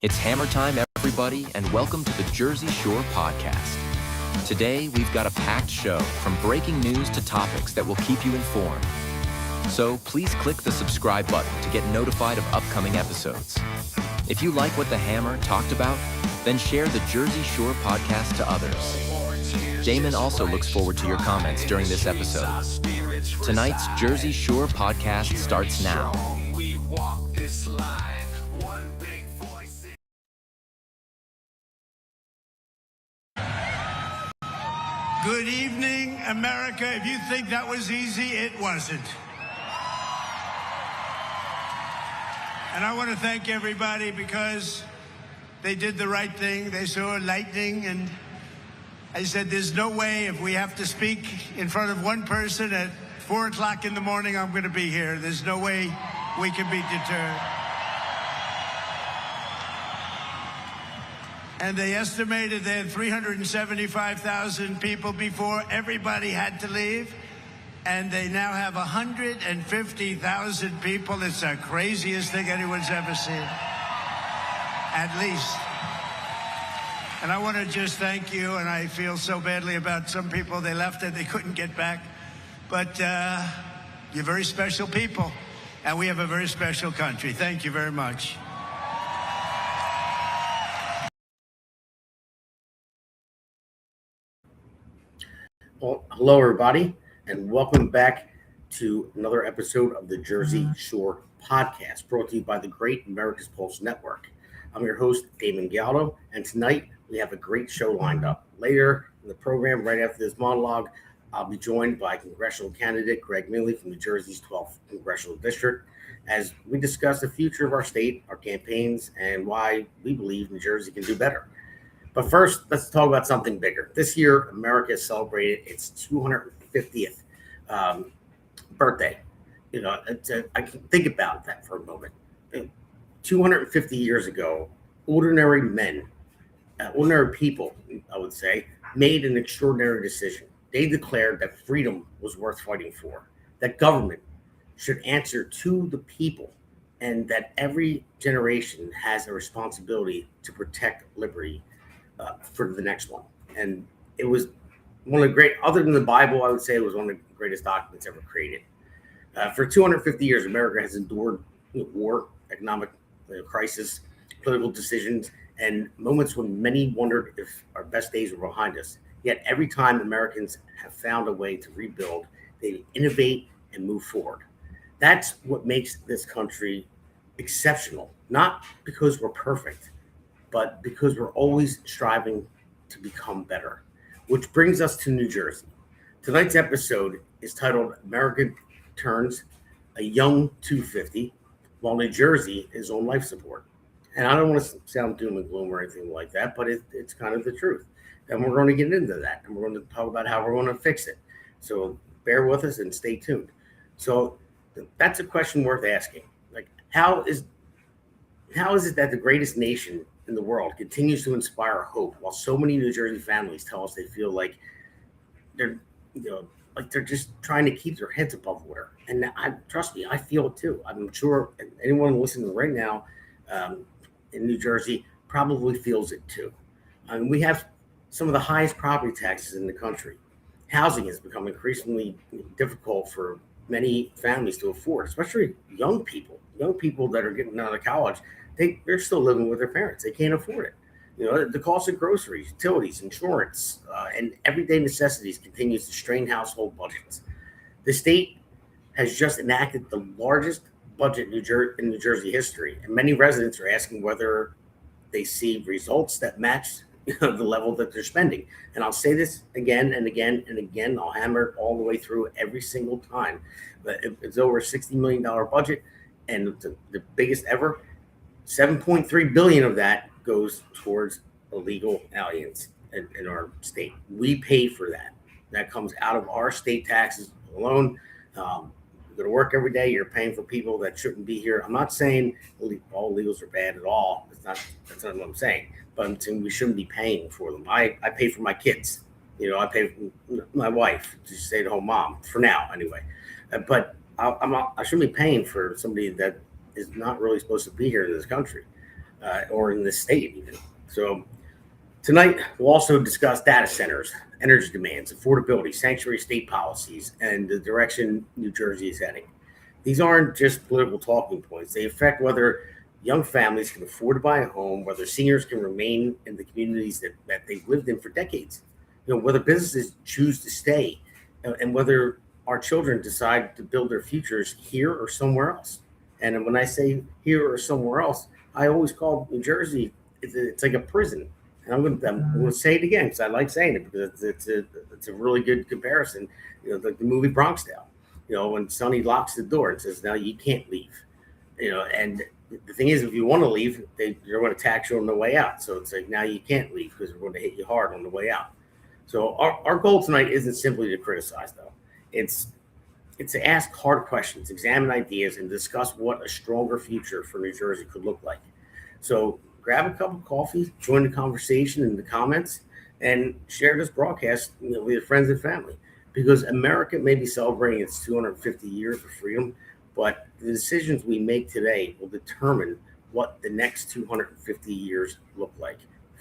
It's hammer time, everybody, and welcome to the Jersey Shore Podcast. Today, we've got a packed show from breaking news to topics that will keep you informed. So please click the subscribe button to get notified of upcoming episodes. If you like what the Hammer talked about, then share the Jersey Shore Podcast to others. Damon also looks forward to your comments during this episode. Tonight's Jersey Shore Podcast starts now. Good evening, America. If you think that was easy, it wasn't. And I want to thank everybody because they did the right thing. They saw lightning, and I said, there's no way if we have to speak in front of one person at 4 o'clock in the morning, I'm going to be here. There's no way we can be deterred. And they estimated they had 375,000 people before everybody had to leave. And they now have 150,000 people. It's the craziest thing anyone's ever seen. At least. And I want to just thank you. And I feel so badly about some people. They left and they couldn't get back. But you're very special people. And we have a very special country. Thank you very much. Well, hello, everybody, and welcome back to another episode of the Jersey Shore Podcast, brought to you by the Great America's Pulse Network. I'm your host, Damon Galdo, and tonight we have a great show lined up. Later in the program, right after this monologue, I'll be joined by congressional candidate Gregg from New Jersey's 12th Congressional District as we discuss the future of our state, our campaigns, and why we believe New Jersey can do better. But first, let's talk about something bigger. This year, America celebrated its 250th birthday. You know, I can think about that for a moment. 250 years ago, ordinary men, ordinary people, I would say, made an extraordinary decision. They declared that freedom was worth fighting for, that government should answer to the people, and that every generation has a responsibility to protect liberty for the next one. And it was one of the great, other than the Bible, I would say it was one of the greatest documents ever created. For 250 years, America has endured war, economic crisis, political decisions, and moments when many wondered if our best days were behind us. Yet every time Americans have found a way to rebuild, they innovate and move forward. That's what makes this country exceptional, not because we're perfect, but because we're always striving to become better. Which brings us to New Jersey. Tonight's episode is titled America Turns a Young 250, while New Jersey is on life support. And I don't want to sound doom and gloom or anything like that, but it's kind of the truth. And we're going to get into that, and we're going to talk about how we're going to fix it. So bear with us and stay tuned. So that's a question worth asking. Like, how is it that the greatest nation in the world continues to inspire hope, while so many New Jersey families tell us they feel like they're just trying to keep their heads above water? And trust me, I feel it too. I'm sure anyone listening right now in New Jersey probably feels it too. I mean, we have some of the highest property taxes in the country. Housing has become increasingly difficult for many families to afford, especially young people that are getting out of college. They're still living with their parents. They can't afford it. You know, the cost of groceries, utilities, insurance, and everyday necessities continues to strain household budgets. The state has just enacted the largest budget in New Jersey history, and many residents are asking whether they see results that match the level that they're spending. And I'll say this again and again and again. I'll hammer it all the way through every single time. But it's over a $60 million budget, and the biggest ever. 7.3 billion of that goes towards illegal aliens in our state. We pay for that. That comes out of our state taxes alone. You go to work every day, you're paying for people that shouldn't be here. I'm not saying all illegals are bad at all. That's not what I'm saying. But I'm saying we shouldn't be paying for them. I pay for my kids. You know, I pay for my wife to stay at home mom for now anyway. But I shouldn't be paying for somebody that is not really supposed to be here in this country. or in the state even. So tonight, we'll also discuss data centers, energy demands, affordability, sanctuary state policies, and the direction New Jersey is heading. These aren't just political talking points. They affect whether young families can afford to buy a home, whether seniors can remain in the communities that they've lived in for decades, whether businesses choose to stay, and whether our children decide to build their futures here or somewhere else. And when I say here or somewhere else, I always call New Jersey, it's like a prison. And I'm going to say it again because I like saying it because it's a really good comparison. Like the movie Bronxdale. When Sonny locks the door and says, "Now you can't leave." And the thing is, if you want to leave, they're going to tax you on the way out. So it's like, now you can't leave because we're going to hit you hard on the way out. So our goal tonight isn't simply to criticize, though. It's to ask hard questions, examine ideas, and discuss what a stronger future for New Jersey could look like. So grab a cup of coffee, join the conversation in the comments, and share this broadcast with your friends and family. Because America may be celebrating its 250 years of freedom, but the decisions we make today will determine what the next 250 years look like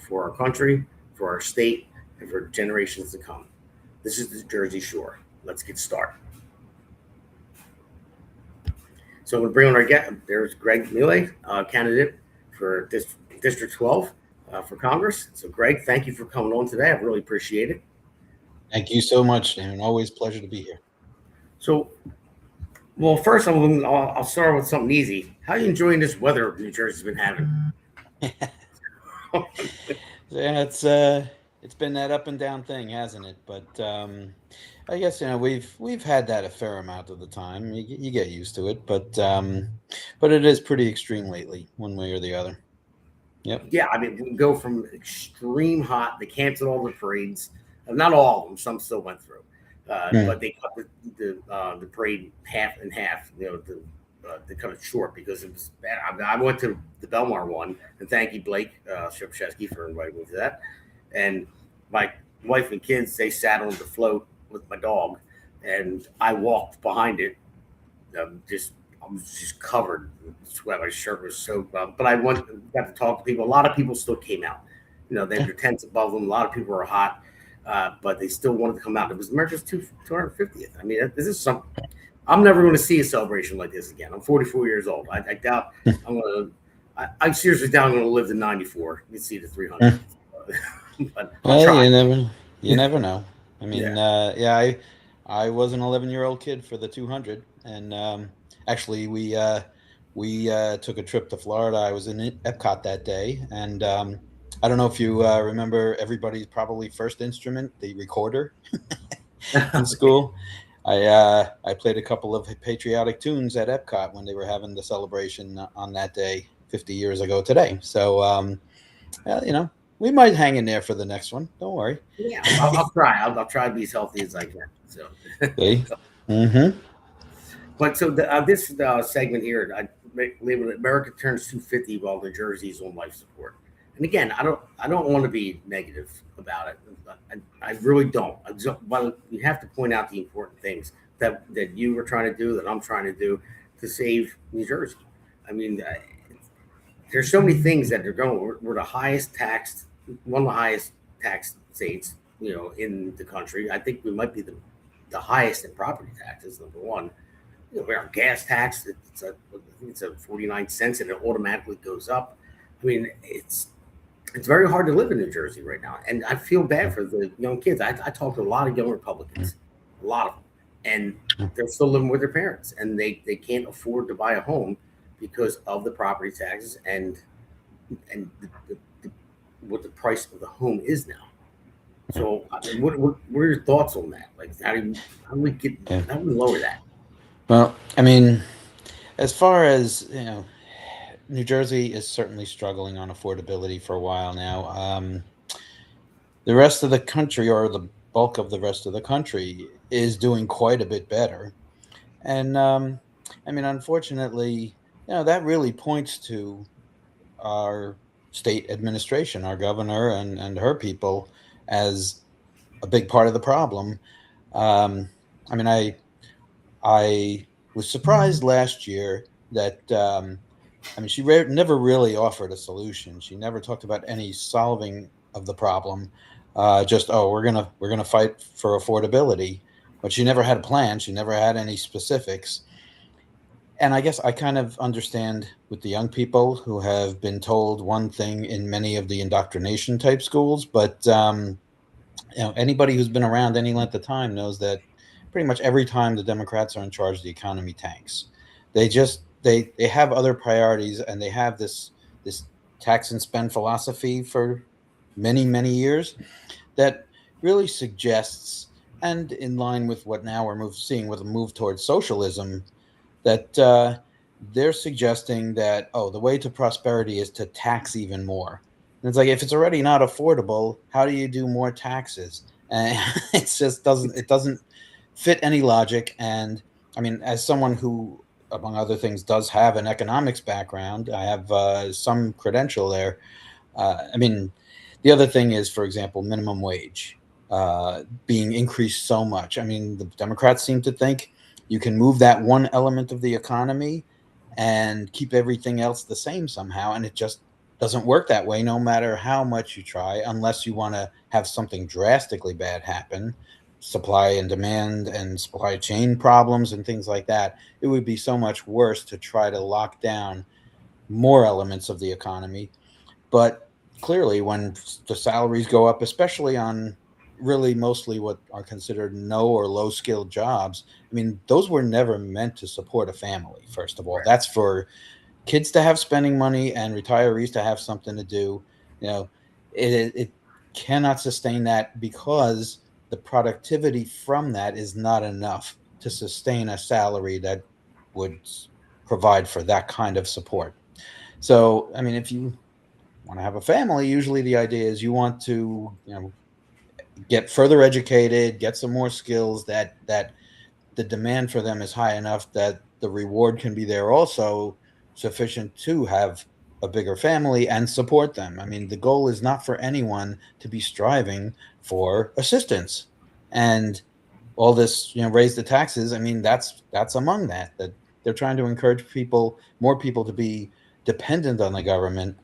for our country, for our state, and for generations to come. This is the Jersey Shore. Let's get started. So I'm going to bring on our guest. There's Gregg, Mele, candidate for District 12 for Congress. So Gregg, thank you for coming on today. I really appreciate it. Thank you so much, Damon. Always a pleasure to be here. So, well, first I'll start with something easy. How are you enjoying this weather New Jersey's been having? Yeah, it's been that up and down thing, hasn't it? But I guess we've had that a fair amount of the time. You get used to it, but it is pretty extreme lately, one way or the other. Yep. Yeah, I mean, we go from extreme hot. They canceled all the parades. Not all of them. Some still went through, but they cut the parade half and half. They cut it short because it was bad. I went to the Belmar one, and thank you, Blake Shepshesky, for inviting me to that. And my wife and kids, they sat on the float with my dog, and I walked behind it. I was just covered in sweat. My shirt was soaked up. But I got to talk to people. A lot of people still came out. They had their tents above them. A lot of people were hot. But they still wanted to come out. It was America's 250th. I mean, this is something. I'm never going to see a celebration like this again. I'm 44 years old. I doubt I'm going to. I seriously doubt I'm going to live to 94. You see the 300. But you never know. I mean, I was an 11-year-old kid for the 200, and actually we took a trip to Florida. I was in Epcot that day, and I don't know if you remember everybody's probably first instrument, the recorder in school. I played a couple of patriotic tunes at Epcot when they were having the celebration on that day 50 years ago today. So, we might hang in there for the next one. Don't worry. Yeah, I'll try. I'll try to be as healthy as I can. So. Mm-hmm. But so this segment here, I labeled it "America turns 250 while New Jersey's on life support." And again, I don't want to be negative about it. I really don't. But we have to point out the important things that you were trying to do, that I'm trying to do to save New Jersey. I mean, there's so many things that they're going. We're the highest taxed, one of the highest taxed states, in the country. I think we might be the highest in property taxes. Number one, our gas tax, it's a 49 cents, and it automatically goes up. I mean, it's very hard to live in New Jersey right now, and I feel bad for the young kids. I talk to a lot of young Republicans, a lot of them, and they're still living with their parents, and they can't afford to buy a home because of the property taxes and what the price of the home is now. So, I mean, what are your thoughts on that? Like, how do we lower that? Well, I mean, as far as New Jersey is certainly struggling on affordability for a while now. The rest of the country, or the bulk of the rest of the country, is doing quite a bit better. And I mean, unfortunately, that really points to our state administration, our governor and her people, as a big part of the problem. I mean, I was surprised last year that I mean, she never really offered a solution. She never talked about any solving of the problem. Just, oh, we're gonna fight for affordability, but she never had a plan. She never had any specifics. And I guess I kind of understand with the young people who have been told one thing in many of the indoctrination type schools, but anybody who's been around any length of time knows that pretty much every time the Democrats are in charge, the economy tanks. They have other priorities, and they have this tax and spend philosophy for many years that really suggests, and in line with what now we're seeing with a move towards socialism, that they're suggesting that, oh, the way to prosperity is to tax even more. And it's like, if it's already not affordable, how do you do more taxes? And it just doesn't fit any logic. And I mean, as someone who, among other things, does have an economics background, I have some credential there. I mean, the other thing is, for example, minimum wage being increased so much. I mean, the Democrats seem to think you can move that one element of the economy and keep everything else the same somehow, and it just doesn't work that way, no matter how much you try, unless you want to have something drastically bad happen, supply and demand and supply chain problems and things like that. It would be so much worse to try to lock down more elements of the economy. But clearly, when the salaries go up, especially on really mostly what are considered no or low skilled jobs, I mean, those were never meant to support a family, first of all. Right. That's for kids to have spending money and retirees to have something to do. You know, it cannot sustain that, because the productivity from that is not enough to sustain a salary that would provide for that kind of support. So, I mean, if you want to have a family, usually the idea is you want to, get further educated, get some more skills, that the demand for them is high enough that the reward can be there also, sufficient to have a bigger family and support them. I mean, the goal is not for anyone to be striving for assistance. And all this, raise the taxes, I mean, that's among that they're trying to encourage more people to be dependent on the government,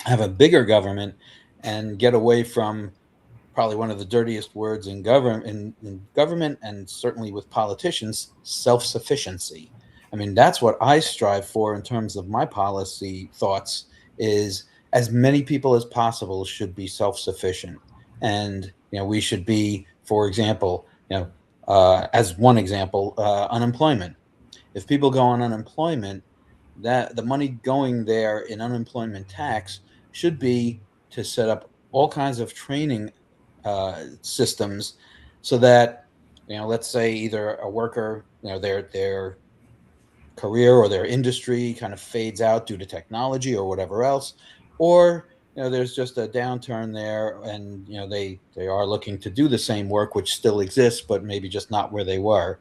have a bigger government, and get away from probably one of the dirtiest words in government, and certainly with politicians, self-sufficiency. I mean, that's what I strive for in terms of my policy thoughts, is as many people as possible should be self-sufficient. And we should be, for example, as one example, unemployment. If people go on unemployment, that the money going there in unemployment tax should be to set up all kinds of training systems, so that, let's say either a worker, their career or their industry kind of fades out due to technology or whatever else, or there's just a downturn there, and they are looking to do the same work which still exists, but maybe just not where they were.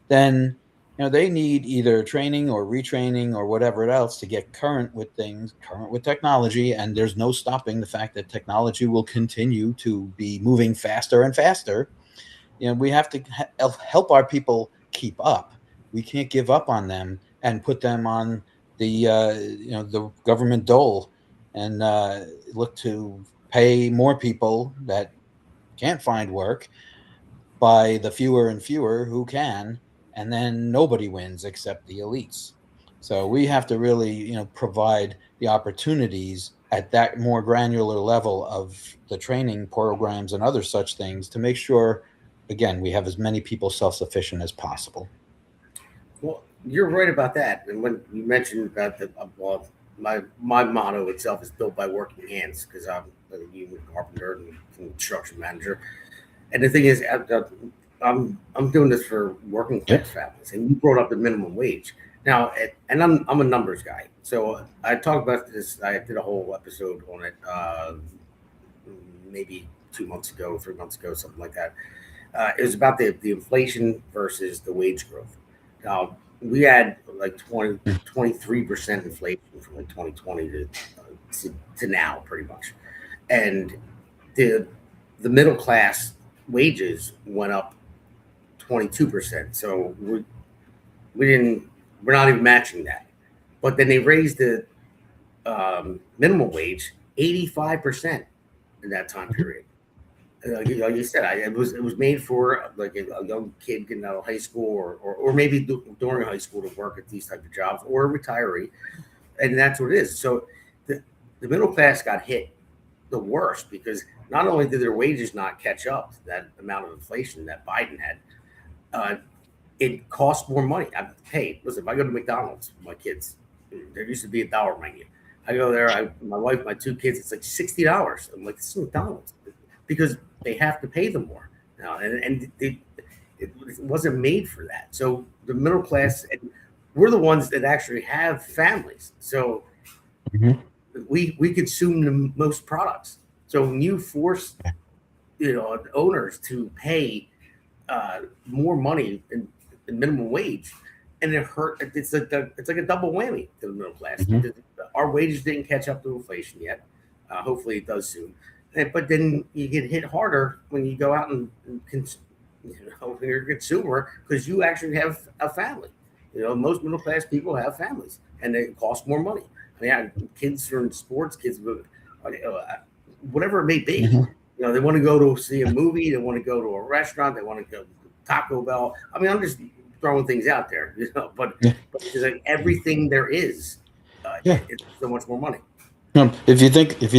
Then they need either training or retraining or whatever else to get current with technology. And there's no stopping the fact that technology will continue to be moving faster and faster. We have to help our people keep up. We can't give up on them and put them on the government dole, and look to pay more people that can't find work by the fewer and fewer who can, and then nobody wins except the elites. So we have to really, provide the opportunities at that more granular level of the training programs and other such things, to make sure, again, we have as many people self-sufficient as possible. Well, you're right about that. And when you mentioned about well, my motto itself is built by working hands, because I'm a union carpenter and construction manager. And the thing is, I'm doing this for working class families. And you brought up the minimum wage. Now, and I'm a numbers guy, so I talked about this. I did a whole episode on it, maybe 2 months ago, 3 months ago, something like that. It was about the inflation versus the wage growth. Now, we had like 23% inflation from like 2020 to now, pretty much, and the middle class wages went up 22%. So we're not even matching that. but then they raised the minimum wage 85% in that time period. Like you said, it was made for like a young kid getting out of high school, or maybe during high school to work at these type of jobs, or a retiree, and that's what it is. So the middle class got hit the worst because not only did their wages not catch up to that amount of inflation that Biden had, it costs more money. Hey, listen, if I go to McDonald's with my kids, there used to be $1 menu. I go there, my wife, my 2 kids, it's like $60. I'm like, this is McDonald's, because they have to pay them more now, and it wasn't made for that. So the middle class, and we're the ones that actually have families, so we consume the most products. So when you force owners to pay more money in minimum wage, and it's like a double whammy to the middle class. Our wages didn't catch up to inflation yet. Hopefully it does soon. But then you get hit harder when you go out and when you're a consumer, because you actually have a family. Most middle class people have families, and it costs more money. I mean, kids are in sports, kids, whatever it may be. They want to go to see a movie, they want to go to a restaurant, they want to go to Taco Bell. I mean, I'm just throwing things out there, but it's like everything there is, it's so much more money. If you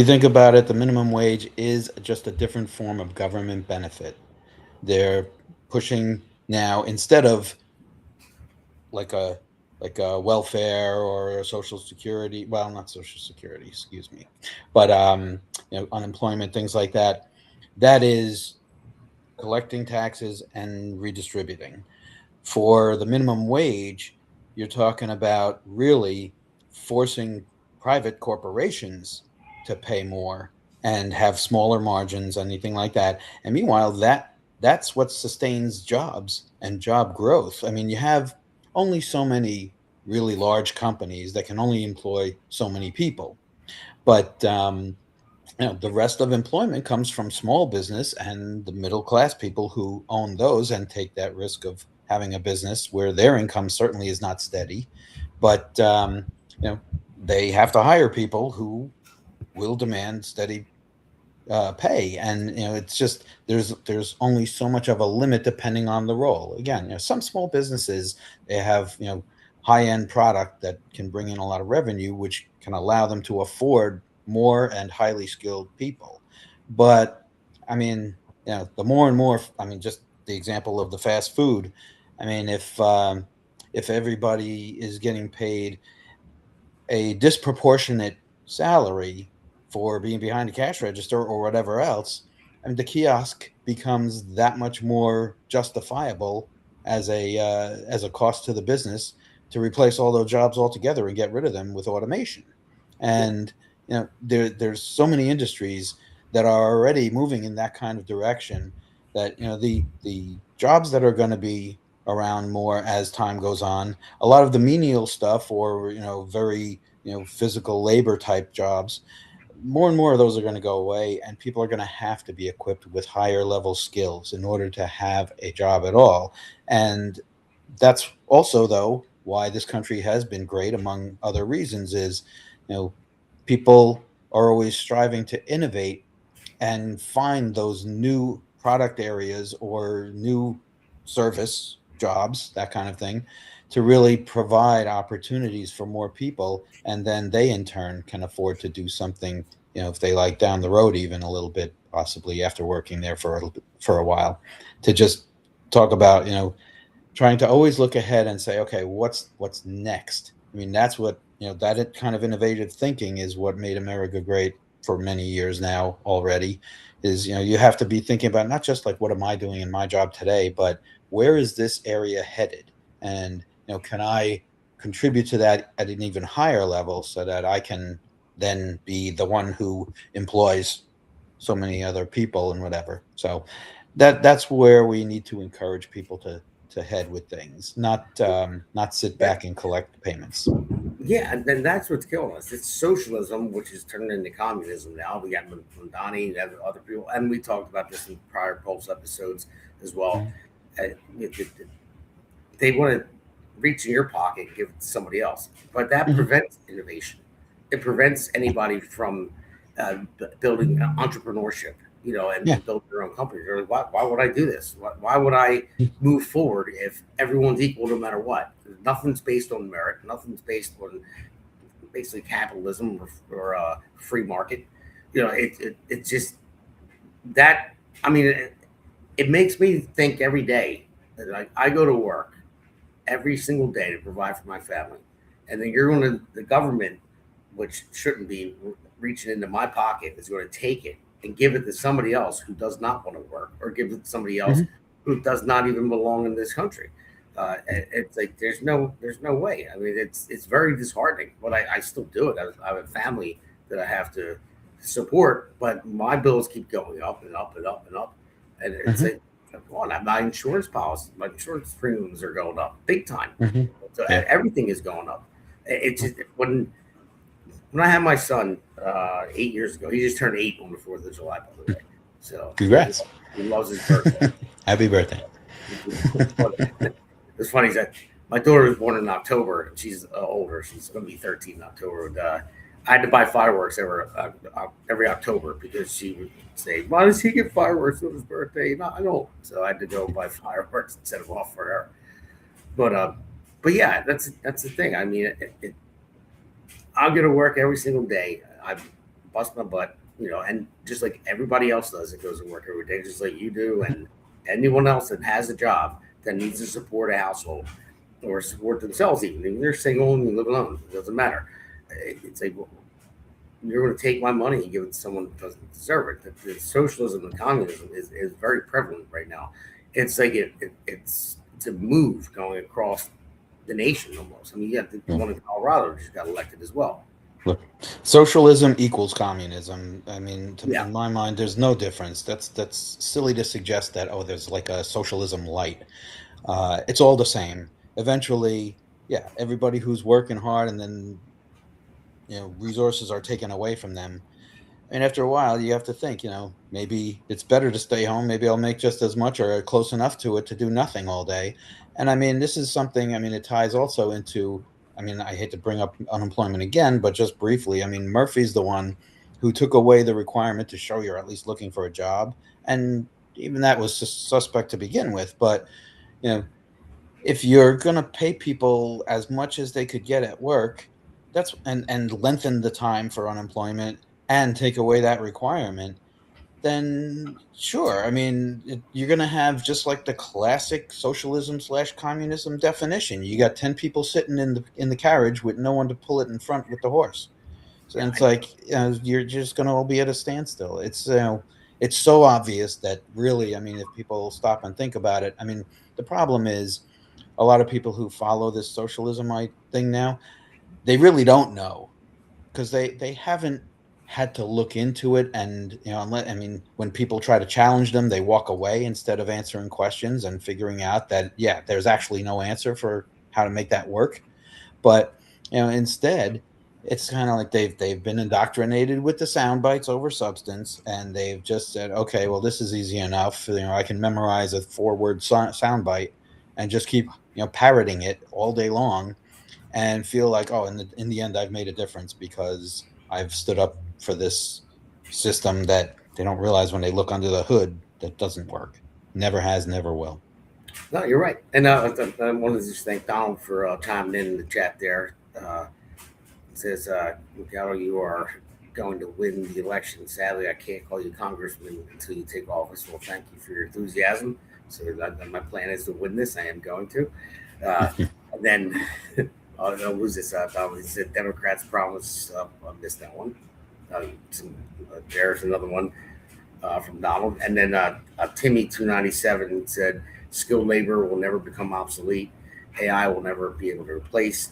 think about it, the minimum wage is just a different form of government benefit. They're pushing now, instead of like a welfare or a social security, well, not social security, excuse me, but unemployment, things like that. That is collecting taxes and redistributing. For the minimum wage, you're talking about really forcing private corporations to pay more and have smaller margins, anything like that. And meanwhile, that's what sustains jobs and job growth. I mean, you have only so many really large companies that can only employ so many people, but the rest of employment comes from small business and the middle class people who own those and take that risk of having a business where their income certainly is not steady, but they have to hire people who will demand steady pay, and it's just there's only so much of a limit depending on the role. Again, some small businesses, they have high-end product that can bring in a lot of revenue, which can allow them to afford more and highly skilled people. But I mean, the more and more, I mean, just the example of the fast food. I mean, if everybody is getting paid a disproportionate salary for being behind the cash register or whatever else, I mean, the kiosk becomes that much more justifiable as a cost to the business to replace all those jobs altogether and get rid of them with automation. And there's so many industries that are already moving in that kind of direction, that the jobs that are going to be around more as time goes on, a lot of the menial stuff, or very physical labor type jobs, more and more of those are going to go away, and people are going to have to be equipped with higher level skills in order to have a job at all. And that's also, though, why this country has been great, among other reasons, is people are always striving to innovate and find those new product areas or new service jobs, that kind of thing, to really provide opportunities for more people. And then they in turn can afford to do something, if they like down the road, even a little bit, possibly after working there for a while, to just talk about, trying to always look ahead and say, okay, what's next? I mean, that's what, that kind of innovative thinking is what made America great for many years now already. Is, you have to be thinking about not just like, what am I doing in my job today, but where is this area headed? And, can I contribute to that at an even higher level so that I can then be the one who employs so many other people and whatever. So that's where we need to encourage people to head with things, not sit back and collect payments. Yeah, and that's what's killing us. It's socialism, which is turning into communism now. We got Mondani and other people, and we talked about this in prior Pulse episodes as well. They want to reach in your pocket and give it to somebody else. But that prevents innovation. It prevents anybody from building entrepreneurship, and build their own company. They're like, why would I do this? Why would I move forward if everyone's equal no matter what? Nothing's based on merit. Nothing's based on basically capitalism or free market. It's just that. I mean, it makes me think every day that I go to work every single day to provide for my family, and then the government, which shouldn't be reaching into my pocket, is going to take it and give it to somebody else who does not want to work, or give it to somebody else who does not even belong in this country. It's like there's no way. I mean, it's very disheartening, but I still do it. I have a family that I have to support, but my bills keep going up and up and up and up, and it's like, come on, my insurance policy, my insurance premiums are going up big time. So everything is going up. It's just when I had my son 8 years ago, he just turned 8 on the 4th of July, by the way. So congrats. He loves his birthday. Happy birthday. It's funny that my daughter was born in October, and she's older. She's going to be 13 in October. And I had to buy fireworks every October because she would say, "Why does he get fireworks on his birthday?" No, I don't. So I had to go buy fireworks and set them off for her. But yeah, that's the thing. I mean, I'll get to work every single day. I bust my butt, and just like everybody else does, it goes to work every day, just like you do, and anyone else that has a job that needs to support a household or support themselves, even if they're single and live alone, it doesn't matter. It's like, well, you're going to take my money and give it to someone who doesn't deserve it. The socialism and communism is very prevalent right now. It's like it's a move going across the nation almost. I mean, you have the one in Colorado just got elected as well. Look, socialism equals communism. I mean, in my mind, there's no difference. That's silly to suggest that, there's like a socialism light. It's all the same. Eventually, everybody who's working hard and then, resources are taken away from them. And after a while, you have to think, maybe it's better to stay home. Maybe I'll make just as much or close enough to it to do nothing all day. And I mean, this is something, it ties also into, I hate to bring up unemployment again, but just briefly, Murphy's the one who took away the requirement to show you're at least looking for a job. And even that was suspect to begin with. But, if you're going to pay people as much as they could get at work, and lengthen the time for unemployment and take away that requirement, then sure. You're going to have just like the classic socialism/communism definition. You got 10 people sitting in the carriage with no one to pull it in front with the horse. So it's like, you're just going to all be at a standstill. It's it's so obvious that really, if people stop and think about it, the problem is a lot of people who follow this socialism thing now, they really don't know, because they haven't had to look into it. And when people try to challenge them, they walk away instead of answering questions and figuring out that there's actually no answer for how to make that work. But instead, it's kind of like they've been indoctrinated with the sound bites over substance, and they've just said, okay, well, this is easy enough. I can memorize a 4-word sound bite and just keep parroting it all day long, and feel like, in the end, I've made a difference because I've stood up for this system that they don't realize when they look under the hood that doesn't work. Never has, never will. No, you're right. And I wanted to just thank Donald for chiming in the chat there. It says, Galdo, you are going to win the election. Sadly, I can't call you congressman until you take office. Well, thank you for your enthusiasm. So my plan is to win this. I am going to. And then... I'll lose this up. It's a Democrats promise. I missed that one. There's another one from Donald. And then Timmy297 said, skilled labor will never become obsolete. AI will never be able to replace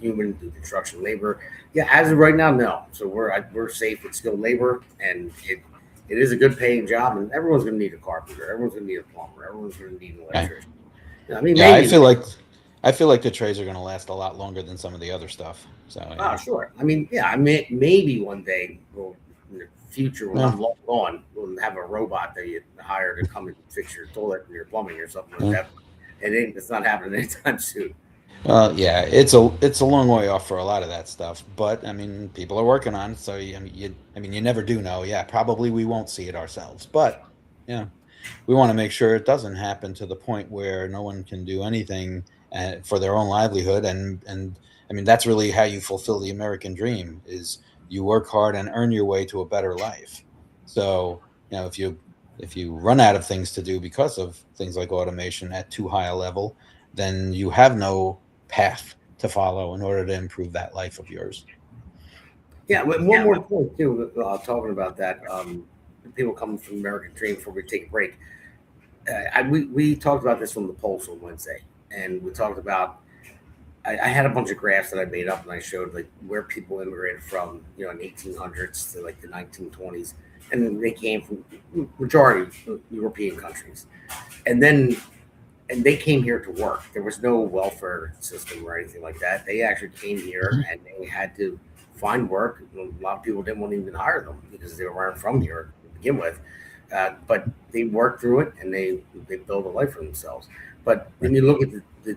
human through construction labor. Yeah, as of right now, no. So we're safe with skilled labor, and it is a good paying job, and everyone's going to need a carpenter. Everyone's going to need a plumber. Everyone's going to need an electrician. I feel like the trades are going to last a lot longer than some of the other stuff. So, sure. Maybe one day, in the future, when I'm long gone, we'll have a robot that you hire to come and fix your toilet and your plumbing or something like that. It's not happening anytime soon. Yeah, it's a long way off for a lot of that stuff, but I mean, people are working on it, so you never do know. Yeah, probably we won't see it ourselves, but yeah, we want to make sure it doesn't happen to the point where no one can do anything for their own livelihood, and I mean, that's really how you fulfill the American dream: is you work hard and earn your way to a better life. So, if you run out of things to do because of things like automation at too high a level, then you have no path to follow in order to improve that life of yours. Yeah, one more point too. Talking about that, people coming from American Dream before we take a break. We talked about this on the Pulse on Wednesday, and we talked about. I had a bunch of graphs that I made up, and I showed like where people immigrated from, in 1800s to like the 1920s, and then they came from majority European countries, and then and they came here to work. There was no welfare system or anything like that. They actually came here and they had to find work. A lot of people didn't want to even hire them because they weren't from here to begin with. But they worked through it and they built a life for themselves. But when you look at the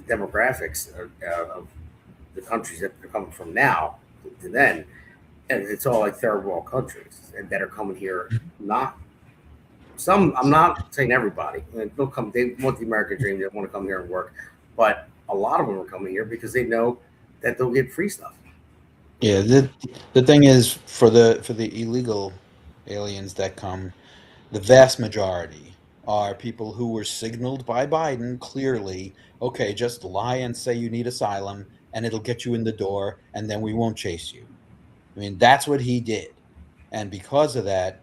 demographics of the countries that they're coming from now to then, and it's all like third world countries that are coming here not some. I'm not saying everybody. They'll come. They want the American dream. They want to come here and work, but a lot of them are coming here because they know that they'll get free stuff. Yeah, the thing is for the illegal aliens that come, the vast majority are people who were signaled by Biden clearly, okay, just lie and say you need asylum and it'll get you in the door and then we won't chase you. I mean, that's what he did. And because of that,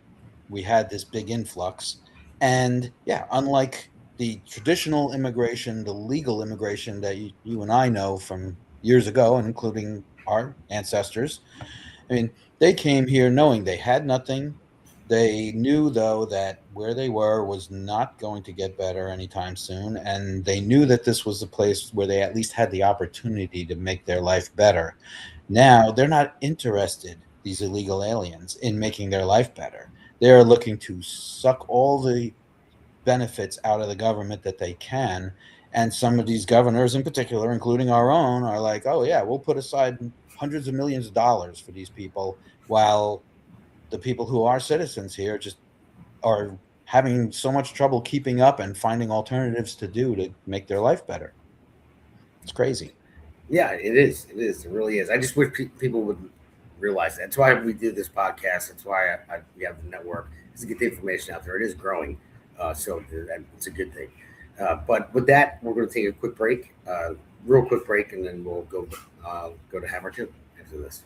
we had this big influx. And yeah, unlike the traditional immigration, the legal immigration that you and I know from years ago, including our ancestors, I mean, they came here knowing they had nothing. They knew, though, that where they were was not going to get better anytime soon. And they knew that this was a place where they at least had the opportunity to make their life better. Now, they're not interested, these illegal aliens, in making their life better. They're looking to suck all the benefits out of the government that they can. And some of these governors in particular, including our own, are like, oh, yeah, we'll put aside hundreds of millions of dollars for these people, while the people who are citizens here just are having so much trouble keeping up and finding alternatives to do to make their life better. It's crazy. Yeah, it is. It is. It really is. I just wish people would realize that. That's why we do this podcast. That's why we have the network, is to get the information out there. It is growing, so it's a good thing. But with that, we're going to take a quick break, real quick break, and then we'll go to Hammer 2 after this.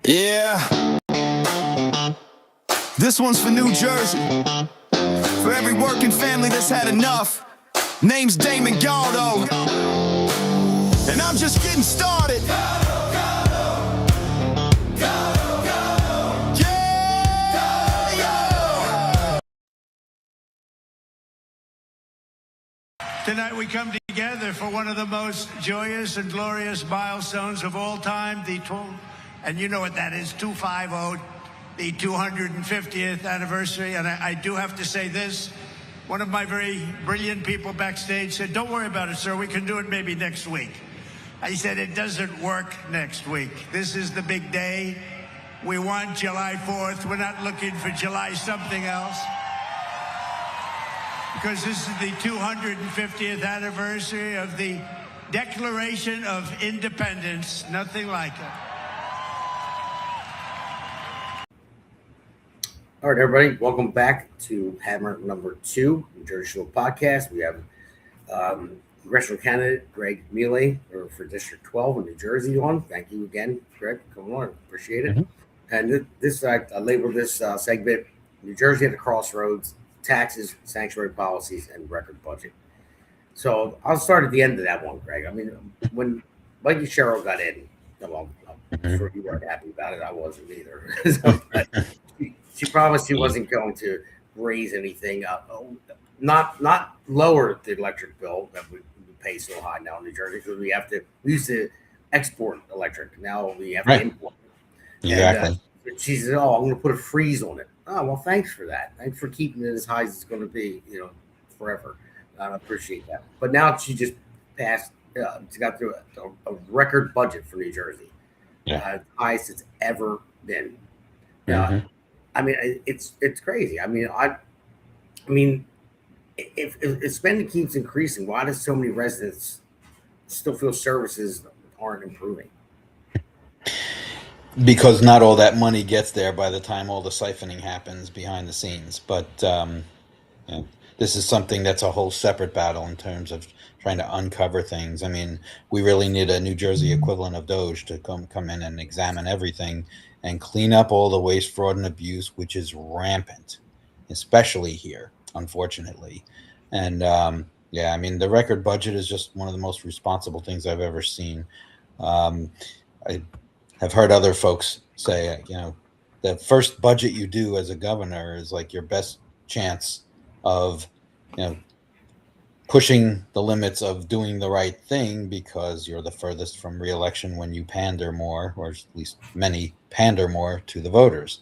Yeah. This one's for New Jersey. For every working family that's had enough. Name's Damon Galdo. And I'm just getting started. Tonight we come together for one of the most joyous and glorious milestones of all time, and you know what that is, 250, the 250th anniversary. And I do have to say this. One of my very brilliant people backstage said, don't worry about it, sir. We can do it maybe next week. I said, it doesn't work next week. This is the big day. We want July 4th. We're not looking for July something else. Because this is the 250th anniversary of the Declaration of Independence. Nothing like it. All right, everybody, welcome back to Hammer number 2, New Jersey Shore Podcast. We have congressional candidate Gregg Mele for District 12 in New Jersey on. Thank you again, Gregg. Come on, appreciate it. Mm-hmm. And this I labeled this segment, New Jersey at the crossroads, taxes, sanctuary policies, and record budget. So I'll start at the end of that one, Gregg. I mean, when Mikey Sherrill got in, well, I'm sure you weren't happy about it. I wasn't either. She promised she wasn't going to raise anything, not lower the electric bill that we pay so high now in New Jersey, because we used to export electric. Now we have to import. Exactly. And she said, "Oh, I'm going to put a freeze on it." Oh, well, thanks for that. Thanks for keeping it as high as it's going to be, forever. I appreciate that. But now she just passed. She got through a record budget for New Jersey, highest it's ever been. Mm-hmm. I mean, it's crazy. I mean, if spending keeps increasing, why does so many residents still feel services aren't improving? Because not all that money gets there by the time all the siphoning happens behind the scenes. But you know, this is something that's a whole separate battle in terms of trying to uncover things. I mean, we really need a New Jersey equivalent of Doge to come in and examine everything and clean up all the waste, fraud, and abuse, which is rampant, especially here, unfortunately. And yeah, I mean, the record budget is just one of the most responsible things I've ever seen. Um, I have heard other folks say, the first budget you do as a governor is like your best chance of, you know, pushing the limits of doing the right thing because you're the furthest from reelection when you pander more, or at least many pander more to the voters.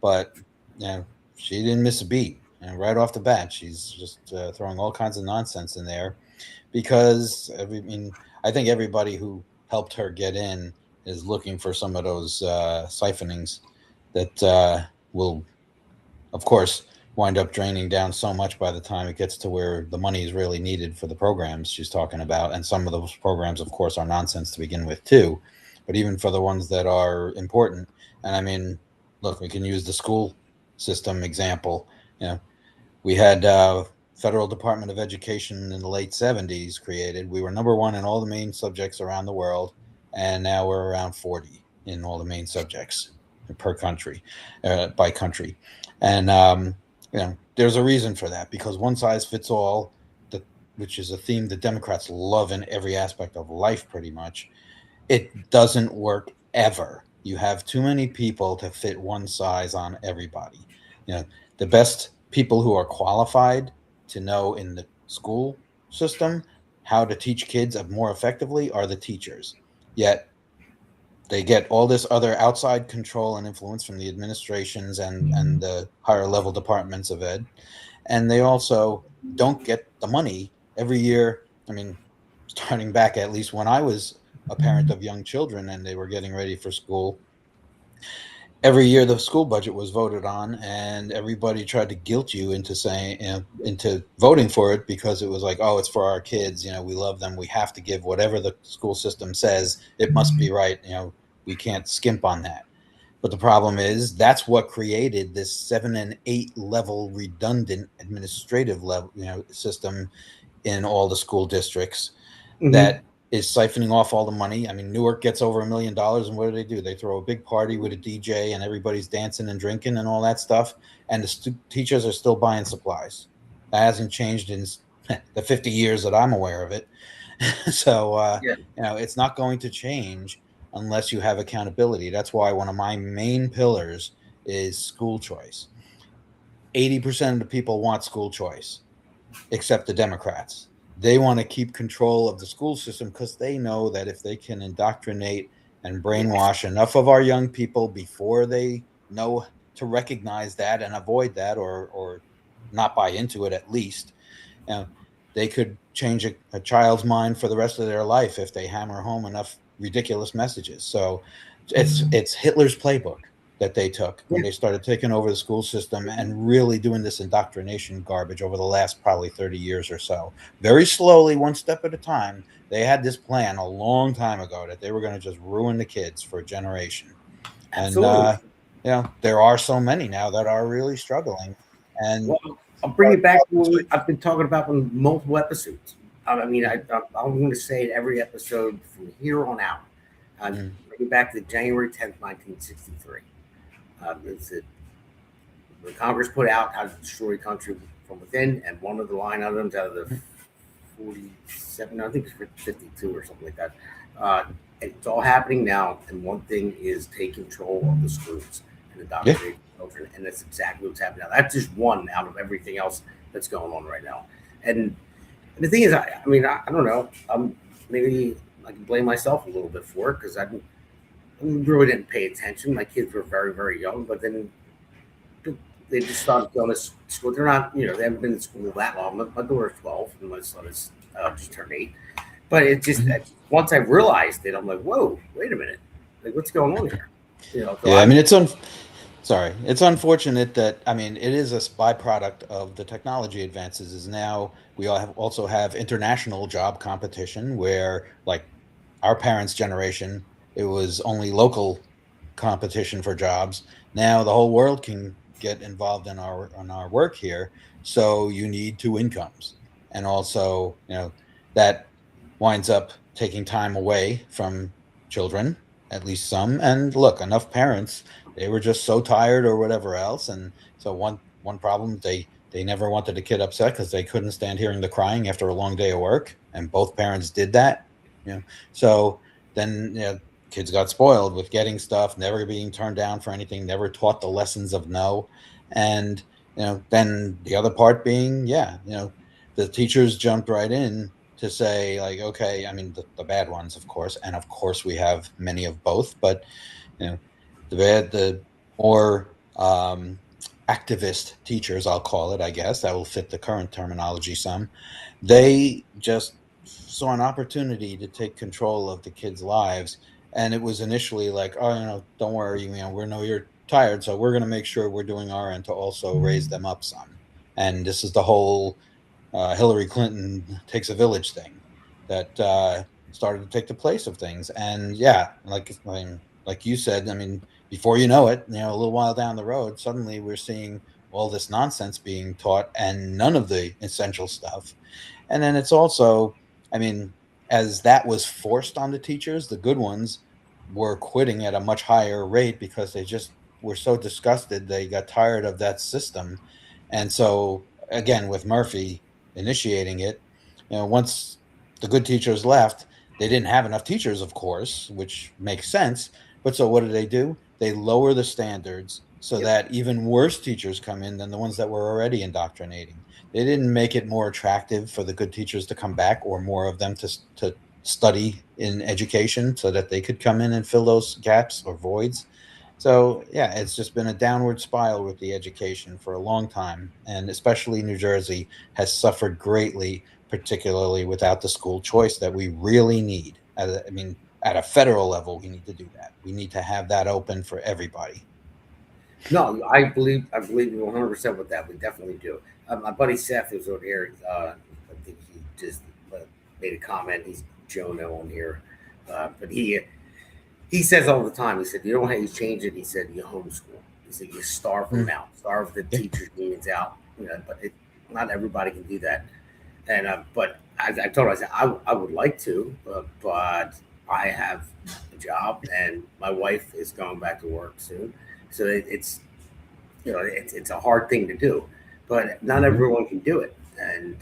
But, she didn't miss a beat. And right off the bat, she's just throwing all kinds of nonsense in there because I think everybody who helped her get in is looking for some of those siphonings that will, of course, wind up draining down so much by the time it gets to where the money is really needed for the programs she's talking about. And some of those programs, of course, are nonsense to begin with, too. But even for the ones that are important, and I mean, look, we can use the school system example. We had Federal Department of Education in the late 70s created. We were number one in all the main subjects around the world, and now we're around 40 in all the main subjects per country, by country. And there's a reason for that, because one size fits all, which is a theme that Democrats love in every aspect of life, pretty much. It doesn't work ever. You have too many people to fit one size on everybody. The best people who are qualified to know in the school system how to teach kids more effectively are the teachers. Yet they get all this other outside control and influence from the administrations and the higher level departments of ed. And they also don't get the money every year. I mean, starting back at least when I was a parent of young children and they were getting ready for school, every year the school budget was voted on, and everybody tried to guilt you into saying, into voting for it, because it was like, oh, it's for our kids. We love them. We have to give whatever the school system says. It must be right. We can't skimp on that. But the problem is that's what created this 7 and 8 level redundant administrative level, system in all the school districts that is siphoning off all the money. I mean, Newark gets over $1 million, and what do? They throw a big party with a DJ, and everybody's dancing and drinking and all that stuff. And the teachers are still buying supplies. That hasn't changed in the 50 years that I'm aware of it. So, it's not going to change unless you have accountability. That's why one of my main pillars is school choice. 80% of the people want school choice, except the Democrats. They want to keep control of the school system because they know that if they can indoctrinate and brainwash enough of our young people before they know to recognize that and avoid that, or not buy into it at least, they could change a child's mind for the rest of their life if they hammer home enough ridiculous messages. So it's Hitler's playbook that they took when they started taking over the school system and really doing this indoctrination garbage over the last probably 30 years or so. Very slowly, one step at a time. They had this plan a long time ago that they were going to just ruin the kids for a generation. Absolutely. And there are so many now that are really struggling. And I'll bring it back to what I've been talking about in multiple episodes. I'm going to say it every episode from here on out. Bring it back to January 10th, 1963. The Congress put out how to destroy country from within, and one of the line items out of the 47, I think it's 52 or something like that. It's all happening now, and one thing is take control of the schools and indoctrinate children, and that's exactly what's happening now. That's just one out of everything else that's going on right now. And the thing is, I don't know. Maybe I can blame myself a little bit for it because I really didn't pay attention. My kids were very, very young, but then they just started going to school. They're not, they haven't been in school that long. My daughter's 12, and my son is just turned 8. But it just once I realized it, I'm like, whoa, wait a minute, like what's going on here? Yeah, I mean, it's unfortunate that, I mean, it is a byproduct of the technology advances. Is now we also have international job competition where, like, our parents' generation, it was only local competition for jobs. Now the whole world can get involved in our work here. So you need two incomes, and also that winds up taking time away from children, at least some. And look, enough parents, they were just so tired or whatever else, and so one problem, they never wanted a kid upset because they couldn't stand hearing the crying after a long day of work, and both parents did that. So then kids got spoiled with getting stuff, never being turned down for anything, never taught the lessons of no. And then the other part being, the teachers jumped right in to say, like, okay, I mean, the bad ones, of course, and of course we have many of both, but the more activist teachers, I'll call it, I guess that will fit the current terminology some, they just saw an opportunity to take control of the kids' lives. And it was initially like, oh, don't worry, we know you're tired, so we're going to make sure we're doing our end to also raise them up some. And this is the whole Hillary Clinton takes a village thing that started to take the place of things. And like you said, I mean, before you know it, a little while down the road, suddenly we're seeing all this nonsense being taught and none of the essential stuff. And then it's also, I mean, as that was forced on the teachers, the good ones were quitting at a much higher rate because they just were so disgusted. They got tired of that system. And so, again, with Murphy initiating it, once the good teachers left, they didn't have enough teachers, of course, which makes sense. But so what do? They lower the standards so that even worse teachers come in than the ones that were already indoctrinating. They didn't make it more attractive for the good teachers to come back or more of them to study in education so that they could come in and fill those gaps or voids. So, yeah, it's just been a downward spiral with the education for a long time. And especially New Jersey has suffered greatly, particularly without the school choice that we really need. At a federal level, we need to do that. We need to have that open for everybody. No, I believe you 100% with that. We definitely do. My buddy Seth is over here. I think he just made a comment. He's Jono on here, but he says all the time. He said, "You don't have to change it." He said, "You homeschool." He said, "You starve them out, starve the teachers' unions out." But not everybody can do that. And but I told him, I said, I would like to, but I have a job and my wife is going back to work soon. So it's a hard thing to do, but not everyone can do it, and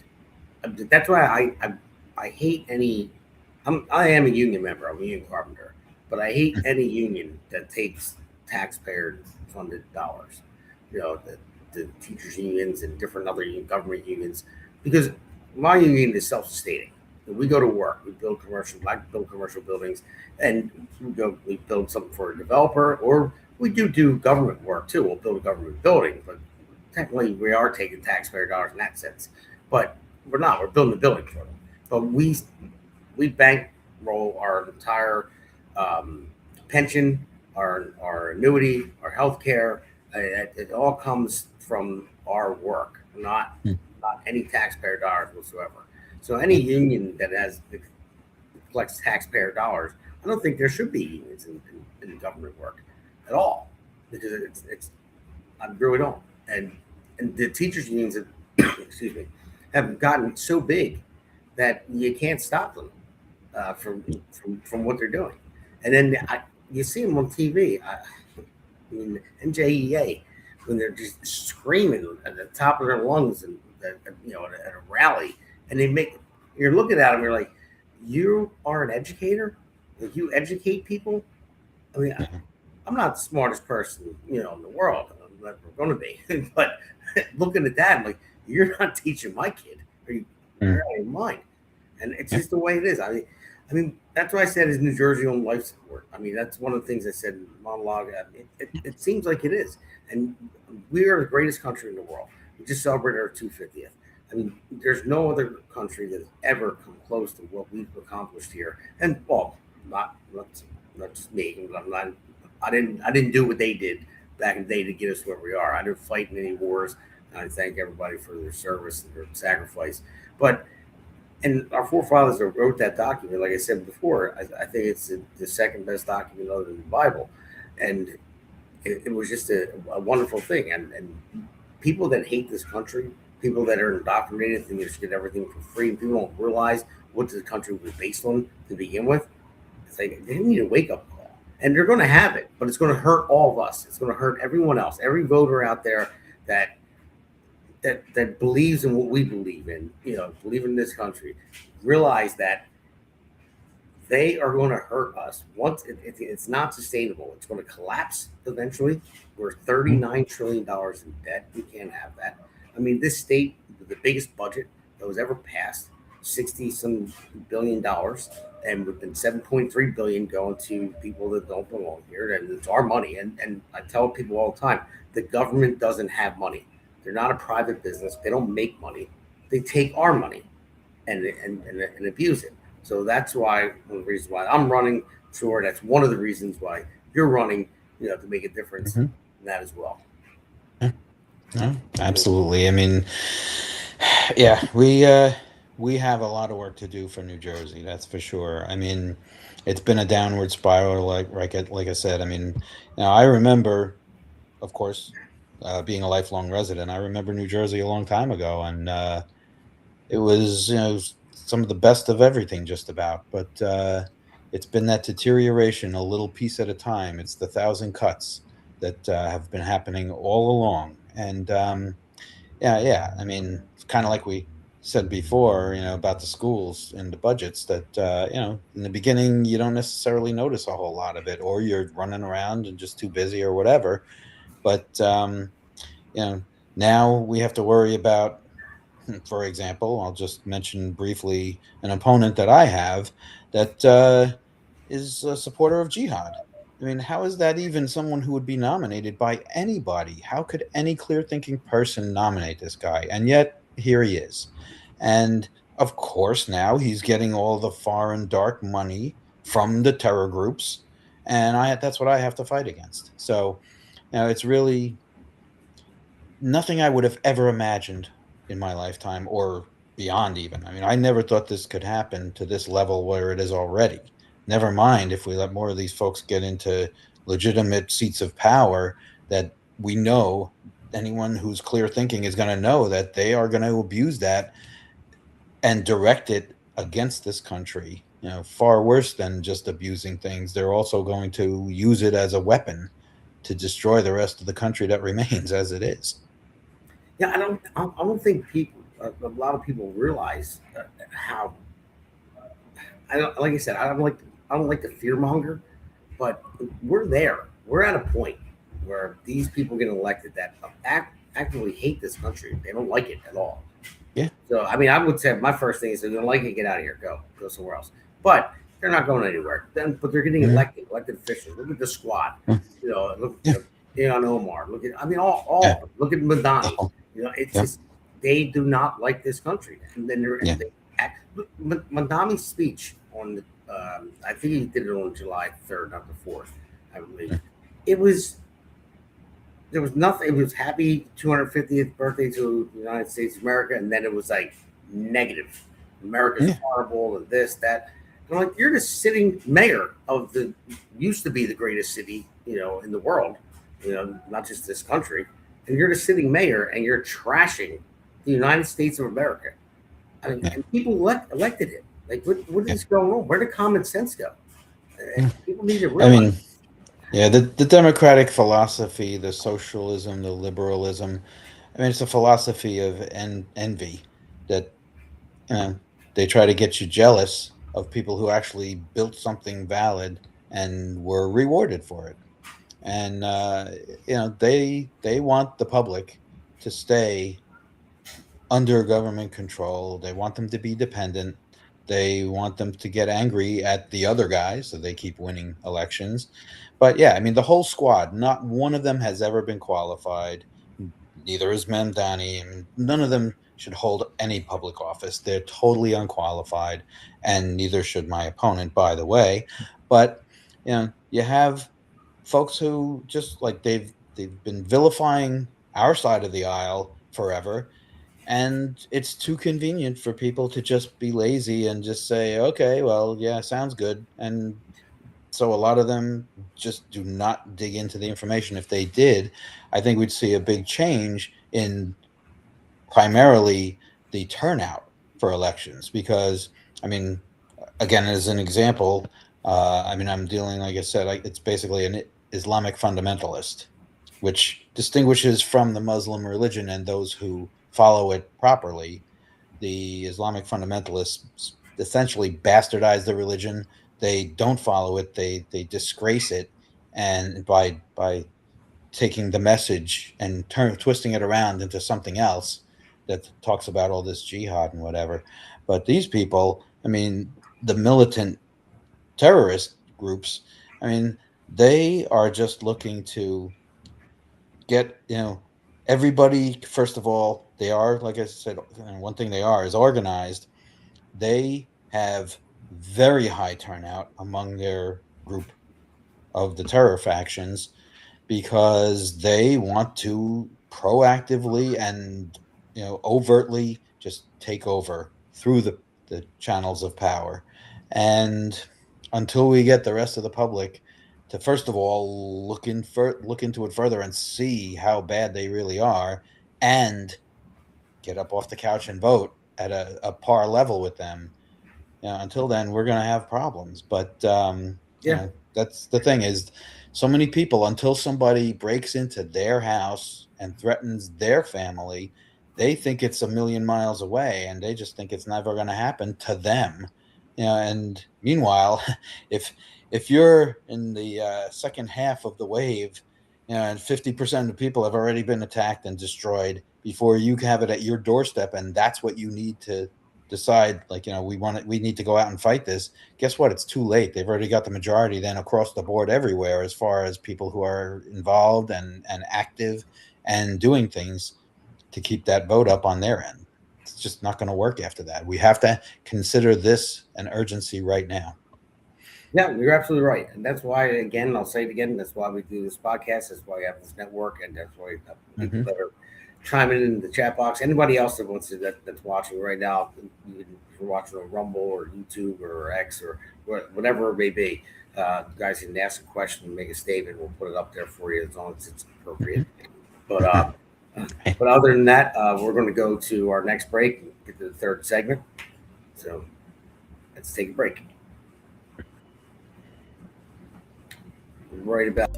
that's why I hate any. I am a union member. I'm a union carpenter, but I hate any union that takes taxpayer funded dollars. The teachers unions and different other government unions, because my union is self-sustaining. We go to work, we build commercial buildings, and we build something for a developer, or we do government work too. We'll build a government building, but technically we are taking taxpayer dollars in that sense. But we're not. We're building a building for them. But we bankroll our entire pension, our annuity, our health care. It all comes from our work, not any taxpayer dollars whatsoever. So any union that collects taxpayer dollars, I don't think there should be unions in government work at all, because it's I really don't. And the teachers unions have gotten so big that you can't stop them from what they're doing. And then you see them on TV. NJEA, when they're just screaming at the top of their lungs and at a rally, and you're looking at them, you're like, you are an educator? Like, you educate people? I mean, I'm not the smartest person, in the world. I'm never going to be. But looking at that, I'm like, you're not teaching my kid. Are you out of your mind? And it's just the way it is. I mean, I mean, that's why I said is New Jersey on life support. I mean, that's one of the things I said in the monologue. I mean, it seems like it is. And we are the greatest country in the world. We just celebrated our 250th. I mean, there's no other country that has ever come close to what we've accomplished here. And well, not, not just me. I didn't do what they did back in the day to get us where we are. I didn't fight in any wars. I thank everybody for their service and their sacrifice. But and our forefathers that wrote that document, like I said before, I think it's the second best document other than the Bible, and it was just a wonderful thing. And people that hate this country, people that are indoctrinated, think they should get everything for free, and people don't realize what the country was based on to begin with. It's like they need a wake up call, and they're going to have it, but it's going to hurt all of us. It's going to hurt everyone else, every voter out there that that believes in what we believe in, believe in this country, realize that they are going to hurt us. Once it's not sustainable, it's going to collapse eventually. We're $39 trillion in debt. We can't have that. I mean, this state, the biggest budget that was ever passed, 60 some billion dollars, and we've been 7.3 billion going to people that don't belong here, and it's our money. And I tell people all the time, the government doesn't have money. They're not a private business. They don't make money. They take our money and abuse it. So that's why one of the reasons why I'm running. Sure, that's one of the reasons why you're running. To make a difference in that as well. No, absolutely. I mean, yeah, we have a lot of work to do for New Jersey. That's for sure. I mean, it's been a downward spiral, like I said. I mean, I remember, of course, being a lifelong resident. I remember New Jersey a long time ago, and it was some of the best of everything, just about. But it's been that deterioration, a little piece at a time. It's the thousand cuts that have been happening all along, and yeah. I mean, it's kind of like we said before, about the schools and the budgets. That in the beginning, you don't necessarily notice a whole lot of it, or you're running around and just too busy or whatever. But now we have to worry about, for example, I'll just mention briefly an opponent that I have that is a supporter of jihad. I mean, how is that even someone who would be nominated by anybody? How could any clear-thinking person nominate this guy? And yet, here he is. And of course, now he's getting all the foreign dark money from the terror groups, and that's what I have to fight against. So, it's really nothing I would have ever imagined in my lifetime, or beyond even. I mean, I never thought this could happen to this level where it is already. Never mind if we let more of these folks get into legitimate seats of power, that we know anyone who's clear thinking is going to know that they are going to abuse that and direct it against this country. Far worse than just abusing things. They're also going to use it as a weapon to destroy the rest of the country that remains as it is. Yeah, I don't think a lot of people realize how. Like I said, I don't like the fear monger, but we're there. We're at a point where these people get elected that actively hate this country. They don't like it at all. Yeah. So I mean, I would say my first thing is, if you don't like it, get out of here. Go somewhere else. But they're not going anywhere. But they're getting elected officials. Look at the squad. Look at Leon Omar. Look at all. Look at Madani. It's just they do not like this country. And then Madami's speech on the, I think he did it on July 3rd, not the 4th, I believe. There was nothing. It was happy 250th birthday to the United States of America, and then it was like negative. America's horrible, and this, that. And I'm like, you're the sitting mayor of used to be the greatest city, in the world, not just this country. And you're the sitting mayor, and you're trashing the United States of America. I mean, and people elected him. Like, what is going on? Where did common sense go? People need to realize. The democratic philosophy, the socialism, the liberalism. I mean, it's a philosophy of envy that they try to get you jealous of people who actually built something valid and were rewarded for it. And they want the public to stay under government control. They want them to be dependent. They want them to get angry at the other guys so they keep winning elections. But yeah, I mean, the whole squad, not one of them has ever been qualified. Neither is Mamdani. I mean, none of them should hold any public office. They're totally unqualified, and neither should my opponent, by the way. But you have folks who just like they've been vilifying our side of the aisle forever, and it's too convenient for people to just be lazy and just say, okay, well, yeah, sounds good. And so a lot of them just do not dig into the information. If they did, I think we'd see a big change in primarily the turnout for elections. Because, I mean, again, as an example, I mean, I'm dealing, like I said, it's basically an Islamic fundamentalist, which distinguishes from the Muslim religion and those who follow it properly. The Islamic fundamentalists essentially bastardize the religion. They don't follow it. They disgrace it, and by taking the message and twisting it around into something else that talks about all this jihad and whatever. But these people, I mean, the militant terrorist groups, I mean, they are just looking to get everybody. First of all, they are, like I said, one thing they are is organized. They have very high turnout among their group of the terror factions because they want to proactively and overtly just take over through the channels of power. And until we get the rest of the public to, first of all, look into it further and see how bad they really are, and get up off the couch and vote at a par level with them, until then, we're going to have problems. But that's the thing, is so many people, until somebody breaks into their house and threatens their family, they think it's a million miles away, and they just think it's never going to happen to them. And meanwhile, if you're in the second half of the wave, and 50% of the people have already been attacked and destroyed before you have it at your doorstep, and that's what you need to decide, like, we need to go out and fight this. Guess what? It's too late. They've already got the majority then across the board everywhere, as far as people who are involved and active and doing things to keep that vote up on their end. It's just not going to work after that. We have to consider this an urgency right now. Yeah, you're absolutely right. And that's why, again, I'll say it again, that's why we do this podcast. That's why we have this network. And that's why people that are chiming in the chat box, anybody else that wants to, that's watching right now, if you're watching on Rumble or YouTube or X or whatever it may be, you guys can ask a question, make a statement. We'll put it up there for you as long as it's appropriate. But other than that, we're going to go to our next break and get to the third segment. So let's take a break. Right about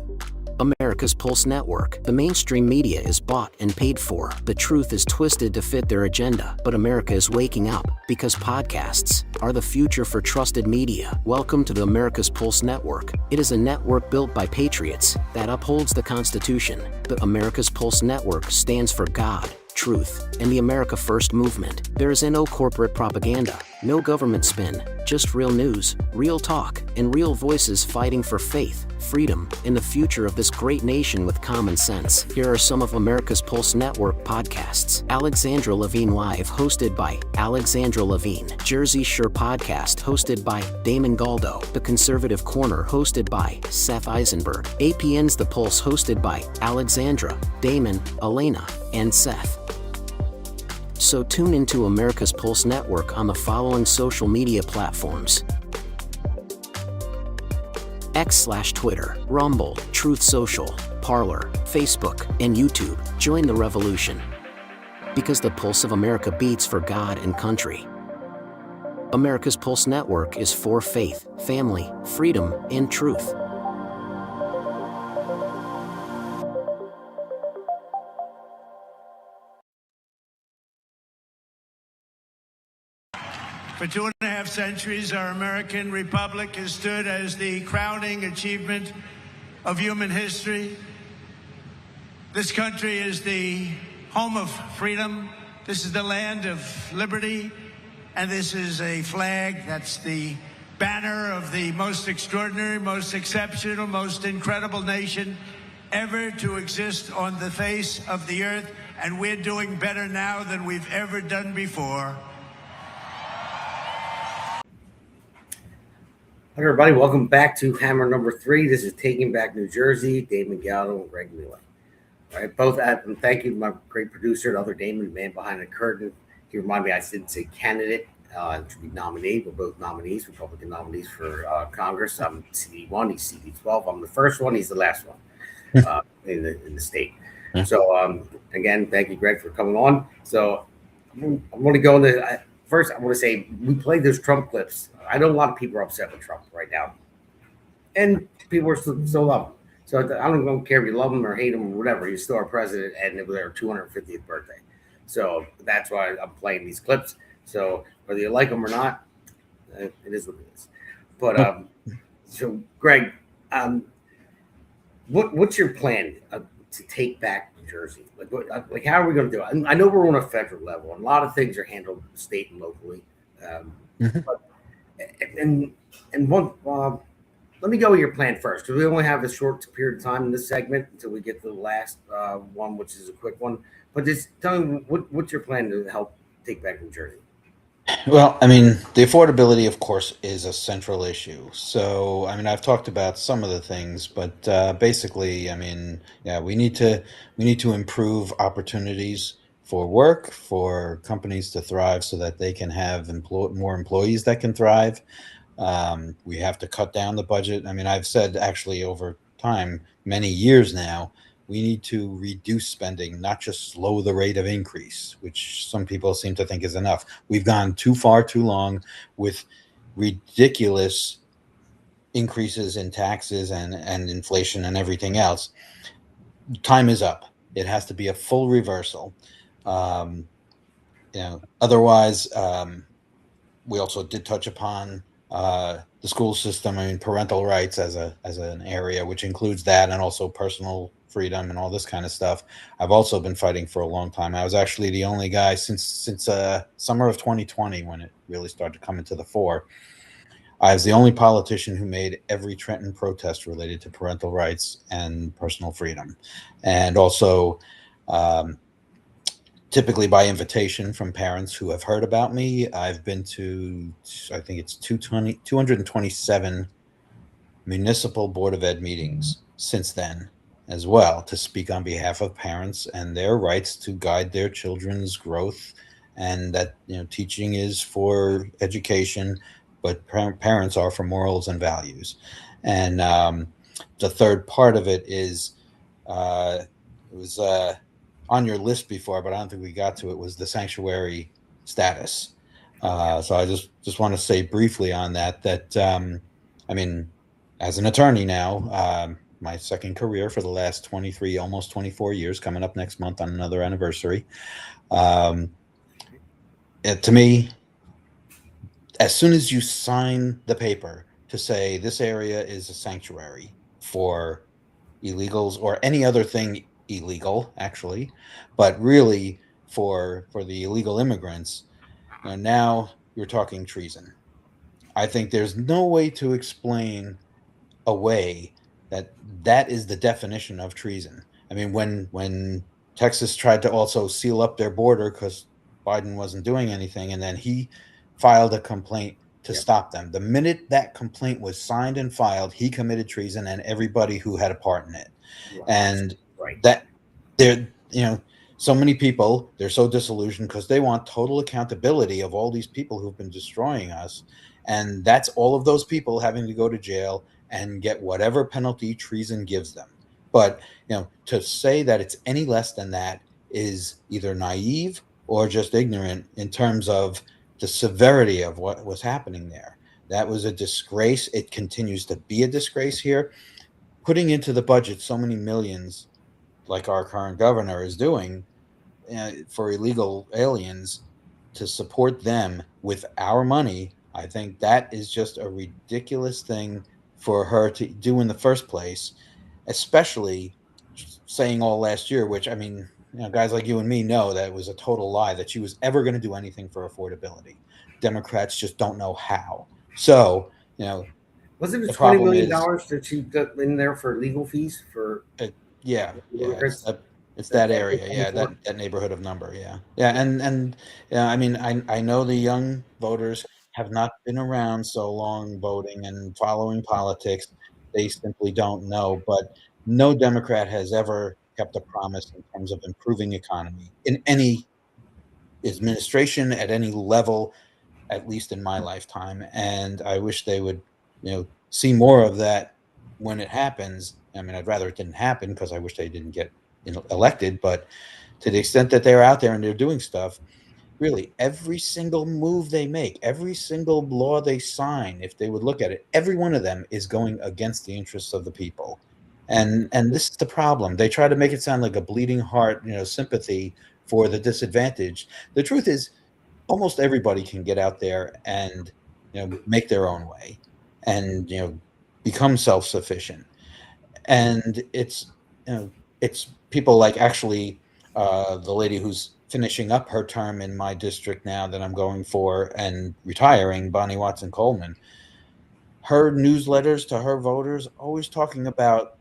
America's Pulse Network. The mainstream media is bought and paid for. The truth is twisted to fit their agenda. But America is waking up, because podcasts are the future for trusted media. Welcome to the America's Pulse Network. It is a network built by patriots that upholds the Constitution. The America's Pulse Network stands for God, truth, and the America First movement. There is no corporate propaganda, no government spin, just real news, real talk, and real voices fighting for faith, freedom, and the future of this great nation with common sense. Here are some of America's Pulse Network podcasts. Alexandra Levine Live, hosted by Alexandra Levine. Jersey Shore Podcast, hosted by Damon Galdo. The Conservative Corner, hosted by Seth Eisenberg. APN's The Pulse, hosted by Alexandra, Damon, Elena, and Seth. So tune into America's Pulse Network on the following social media platforms: X/Twitter, Rumble, Truth Social, Parler, Facebook, and YouTube. Join the revolution, because the pulse of America beats for God and country. America's Pulse Network is for faith, family, freedom, and truth. For 2.5 centuries, our American republic has stood as the crowning achievement of human history. This country is the home of freedom. This is the land of liberty. And this is a flag that's the banner of the most extraordinary, most exceptional, most incredible nation ever to exist on the face of the earth. And we're doing better now than we've ever done before. Hi, everybody. Welcome back to Hammer number 3. This is Taking Back New Jersey, Damon, Galdo, and Gregg, Mele. All right, both and thank you to my great producer, the other Damon, man behind the curtain. He reminded me I didn't say candidate. To be nominee. We're both nominees, Republican nominees for Congress. I'm CD1, he's CD12. I'm the first one, he's the last one in the state. So, again, thank you, Gregg, for coming on. So, I'm going to go into first. I want to say we played those Trump clips. I know a lot of people are upset with Trump right now, and people are still love him. So, I don't care if you love him or hate him or whatever. He's still our president, and it was their 250th birthday. So, that's why I'm playing these clips. So, whether you like them or not, it is what it is. But so, Gregg, what's your plan to take back New Jersey? Like how are we going to do it? I know we're on a federal level, and a lot of things are handled state and locally. But, let me go with your plan first, because we only have a short period of time in this segment until we get to the last one, which is a quick one. But just tell me what's your plan to help take back New Jersey? Well, I mean, the affordability, of course, is a central issue. So, I mean, I've talked about some of the things, but basically, I mean, yeah, we need to improve opportunities for work, for companies to thrive, so that they can have more employees that can thrive. We have to cut down the budget. I mean, I've said actually over time, many years now, we need to reduce spending, not just slow the rate of increase, which some people seem to think is enough. We've gone too far, too long with ridiculous increases in taxes and inflation and everything else. Time is up. It has to be a full reversal. Otherwise, we also did touch upon the school system. I mean, parental rights as an area, which includes that, and also personal freedom and all this kind of stuff. I've also been fighting for a long time. I was actually the only guy since summer of 2020, when it really started to come into the fore. I was the only politician who made every Trenton protest related to parental rights and personal freedom, and also typically by invitation from parents who have heard about me. I've been to, I think it's 227 municipal Board of Ed meetings since then as well, to speak on behalf of parents and their rights to guide their children's growth, and that teaching is for education, but parents are for morals and values. And the third part of it is it was on your list before, but I don't think we got to it, was the sanctuary status. So I just want to say briefly on that I mean, as an attorney now, my second career for the last 23, almost 24 years, coming up next month on another anniversary. To me, as soon as you sign the paper to say this area is a sanctuary for illegals or any other thing illegal, actually, but really for the illegal immigrants, now you're talking treason. I think there's no way to explain away that is the definition of treason. I mean, when Texas tried to also seal up their border because Biden wasn't doing anything, and then he filed a complaint to stop them. The minute that complaint was signed and filed, he committed treason, and everybody who had a part in it. Right. And that they're, so many people, they're so disillusioned because they want total accountability of all these people who've been destroying us. And that's all of those people having to go to jail and get whatever penalty treason gives them. But, to say that it's any less than that is either naive or just ignorant in terms of the severity of what was happening there. That was a disgrace. It continues to be a disgrace here. Putting into the budget so many millions, like our current governor is doing, for illegal aliens, to support them with our money, I think that is just a ridiculous thing for her to do in the first place, especially saying all last year, which, I mean, guys like you and me know that it was a total lie that she was ever going to do anything for affordability. Democrats just don't know how. So, Wasn't it the $20 problem million is, that she got in there for legal fees for yeah, immigrants? it's that That area, yeah, 24? that neighborhood of number, yeah, yeah, and I mean, I know the young voters have not been around so long voting and following politics. They simply don't know, but no Democrat has ever kept a promise in terms of improving economy in any administration at any level, at least in my lifetime. And I wish they would, see more of that when it happens. I mean, I'd rather it didn't happen because I wish they didn't get elected. But to the extent that they're out there and they're doing stuff, really, every single move they make, every single law they sign, if they would look at it, every one of them is going against the interests of the people. And this is the problem. They try to make it sound like a bleeding heart, sympathy for the disadvantaged. The truth is, almost everybody can get out there and make their own way and become self-sufficient. And it's people like, actually, the lady who's finishing up her term in my district now that I'm going for and retiring, Bonnie Watson Coleman. Her newsletters to her voters always talking about,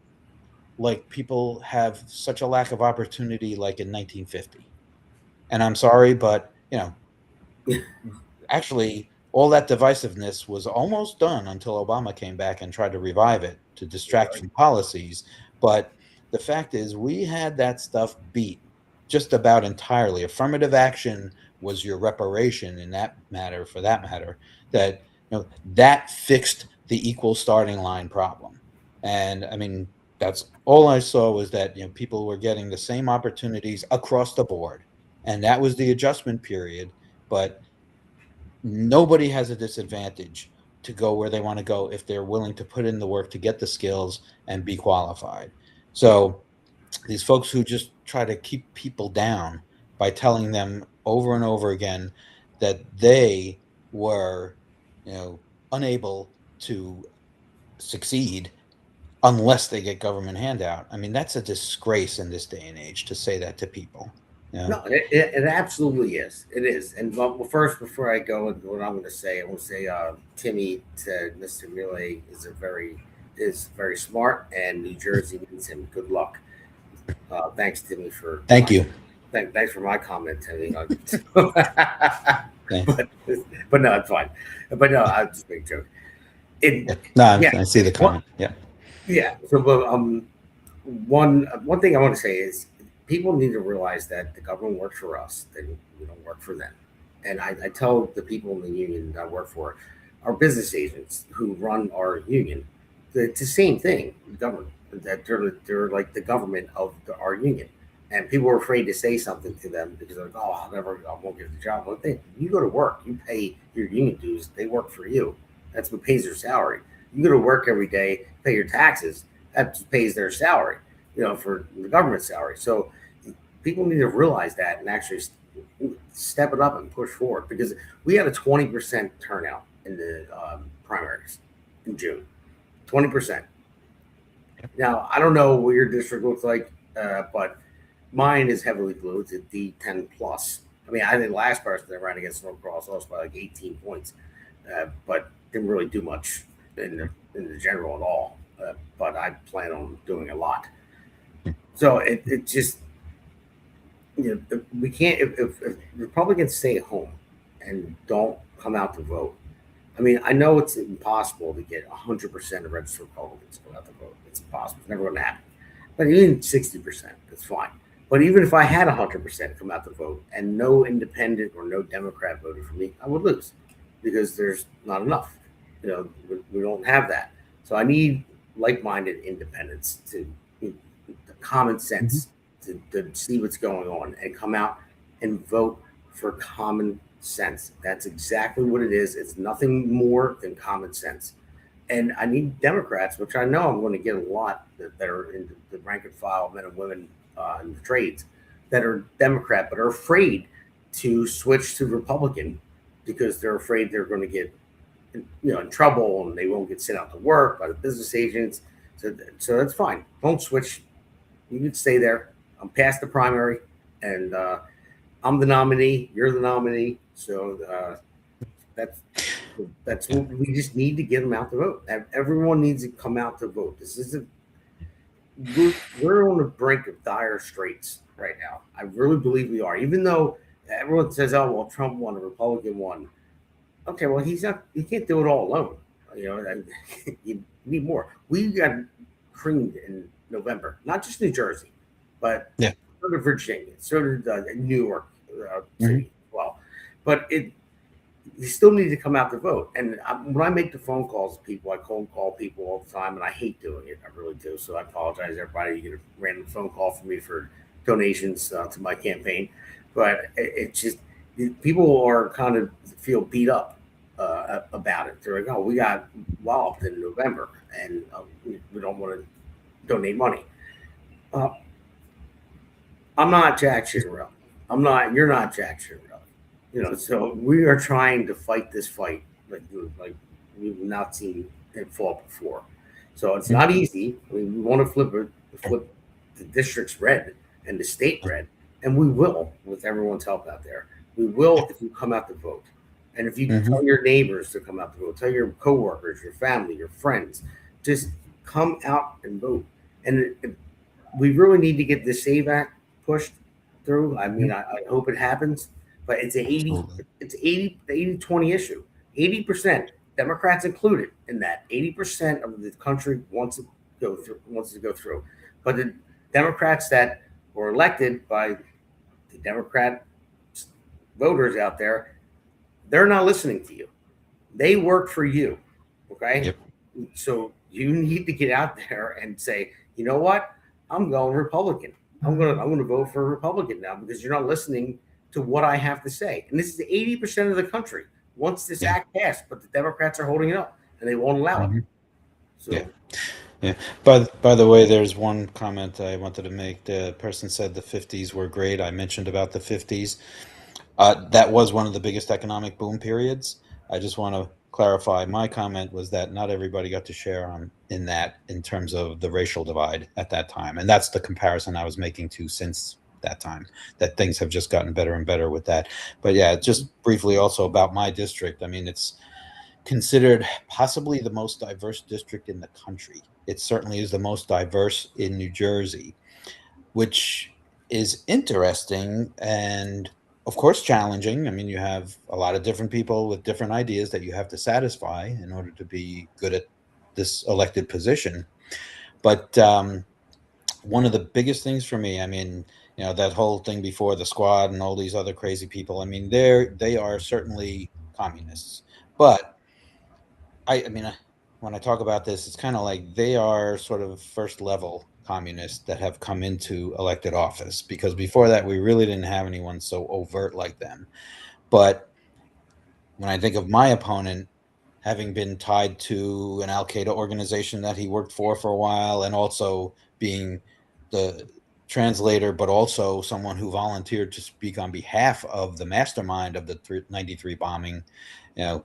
like, people have such a lack of opportunity like in 1950. And I'm sorry, but actually, all that divisiveness was almost done until Obama came back and tried to revive it to distract from policies. But the fact is, we had that stuff beat just about entirely. Affirmative action was your reparation in that matter, for that matter, that that fixed the equal starting line problem. And I mean, that's all I saw, was that people were getting the same opportunities across the board. And that was the adjustment period. But nobody has a disadvantage to go where they want to go if they're willing to put in the work to get the skills and be qualified. So these folks who just try to keep people down by telling them over and over again that they were, unable to succeed unless they get government handout. I mean, that's a disgrace in this day and age to say that to people. No, it absolutely is. It is. And well, first, before I go with what I'm going to say, I want to say Timmy said Mr. Mele is very smart, and New Jersey needs him. Good luck. Thanks, Timmy, for Thank you. Thanks for my comment, Timmy. Okay. but no, it's fine. But no, I just make a joke. I see the comment. Yeah. So, one thing I want to say is, people need to realize that the government works for us; we don't work for them. And I tell the people in the union that I work for, our business agents who run our union, it's the same thing. The government, that they're like the government of our union, and people are afraid to say something to them because they're like, "Oh, I won't get the job." Well, you go to work, you pay your union dues. They work for you. That's what pays their salary. You go to work every day, pay your taxes. That pays their salary, for the government salary. So people need to realize that and actually step it up and push forward, because we had a 20% turnout in the primaries in June. 20%. Now, I don't know what your district looks like, but mine is heavily blue. It's a D10 plus. I mean, I think the last person that ran against North Cross lost by like 18 points, but didn't really do much in the general at all. But I plan on doing a lot. So it just, we can't, if Republicans stay at home and don't come out to vote. I mean, I know it's impossible to get 100% of registered Republicans to come out to vote. It's impossible. It's never going to happen. But even 60%, that's fine. But even if I had 100% come out to vote and no independent or no Democrat voted for me, I would lose, because there's not enough. We don't have that. So I need like-minded independents to common sense to see what's going on and come out and vote for common sense. That's exactly what it is. It's nothing more than common sense. And I need Democrats, which I know I'm going to get a lot that are in the rank and file men and women in the trades that are Democrat, but are afraid to switch to Republican because they're afraid they're going to get in trouble and they won't get sent out to work by the business agents. So that's fine. Don't switch. You can stay there. I'm past the primary. and I'm the nominee. You're the nominee. So that's what we just need to get them out to vote. Everyone needs to come out to vote. This isn't. We're on the brink of dire straits right now. I really believe we are. Even though everyone says, "Oh, well, Trump won, a Republican won." Okay, well, he's not. He can't do it all alone. You know, and you need more. We got creamed in November, not just New Jersey, but so did Virginia, so did New York City as well. But you still need to come out to vote. And when I make the phone calls to people, I cold call people all the time, and I hate doing it. I really do. So I apologize, everybody. You get a random phone call from me for donations to my campaign, but it's just people are kind of feel beat up about it. They're like, "Oh, we got walloped in November, and we don't want to donate money." I'm not Jack Chiarelli. I'm not. You're not Jack Chiarelli. You know, so we are trying to fight this fight like we've not seen it fought before. So it's not easy. I mean, we want to flip the districts red and the state red, and we will with everyone's help out there. We will if you come out to vote, and if you tell your neighbors to come out to vote, tell your coworkers, your family, your friends, just come out and vote. And we really need to get the SAVE Act pushed through. I mean, I hope it happens. But it's an 80-20 issue. 80%, Democrats included in that. 80% of the country wants to go through. But the Democrats that were elected by the Democrat voters out there, they're not listening to you. They work for you. Okay? Yep. So you need to get out there and say, you know what? I'm going Republican. I'm gonna vote for a Republican now because you're not listening to what I have to say. And this is 80% of the country wants this act passed, but the Democrats are holding it up and they won't allow it. So yeah. By the way, there's one comment I wanted to make. The person said the 50s were great. I mentioned about the 50s. That was one of the biggest economic boom periods. I just want to clarify. My comment was that not everybody got to share in that in terms of the racial divide at that time. And that's the comparison I was making to since that time, that things have just gotten better and better with that. But yeah, just briefly also about my district. I mean, it's considered possibly the most diverse district in the country. It certainly is the most diverse in New Jersey, which is interesting and of course challenging. I mean, you have a lot of different people with different ideas that you have to satisfy in order to be good at this elected position. But one of the biggest things for me, I mean, you know, that whole thing before the squad and all these other crazy people, I mean, they are certainly communists. But I mean, when I talk about this, it's kind of like they are sort of first level communists that have come into elected office, because before that, we really didn't have anyone so overt like them. But when I think of my opponent, having been tied to an Al Qaeda organization that he worked for a while, and also being the translator, but also someone who volunteered to speak on behalf of the mastermind of the 93 bombing, you know,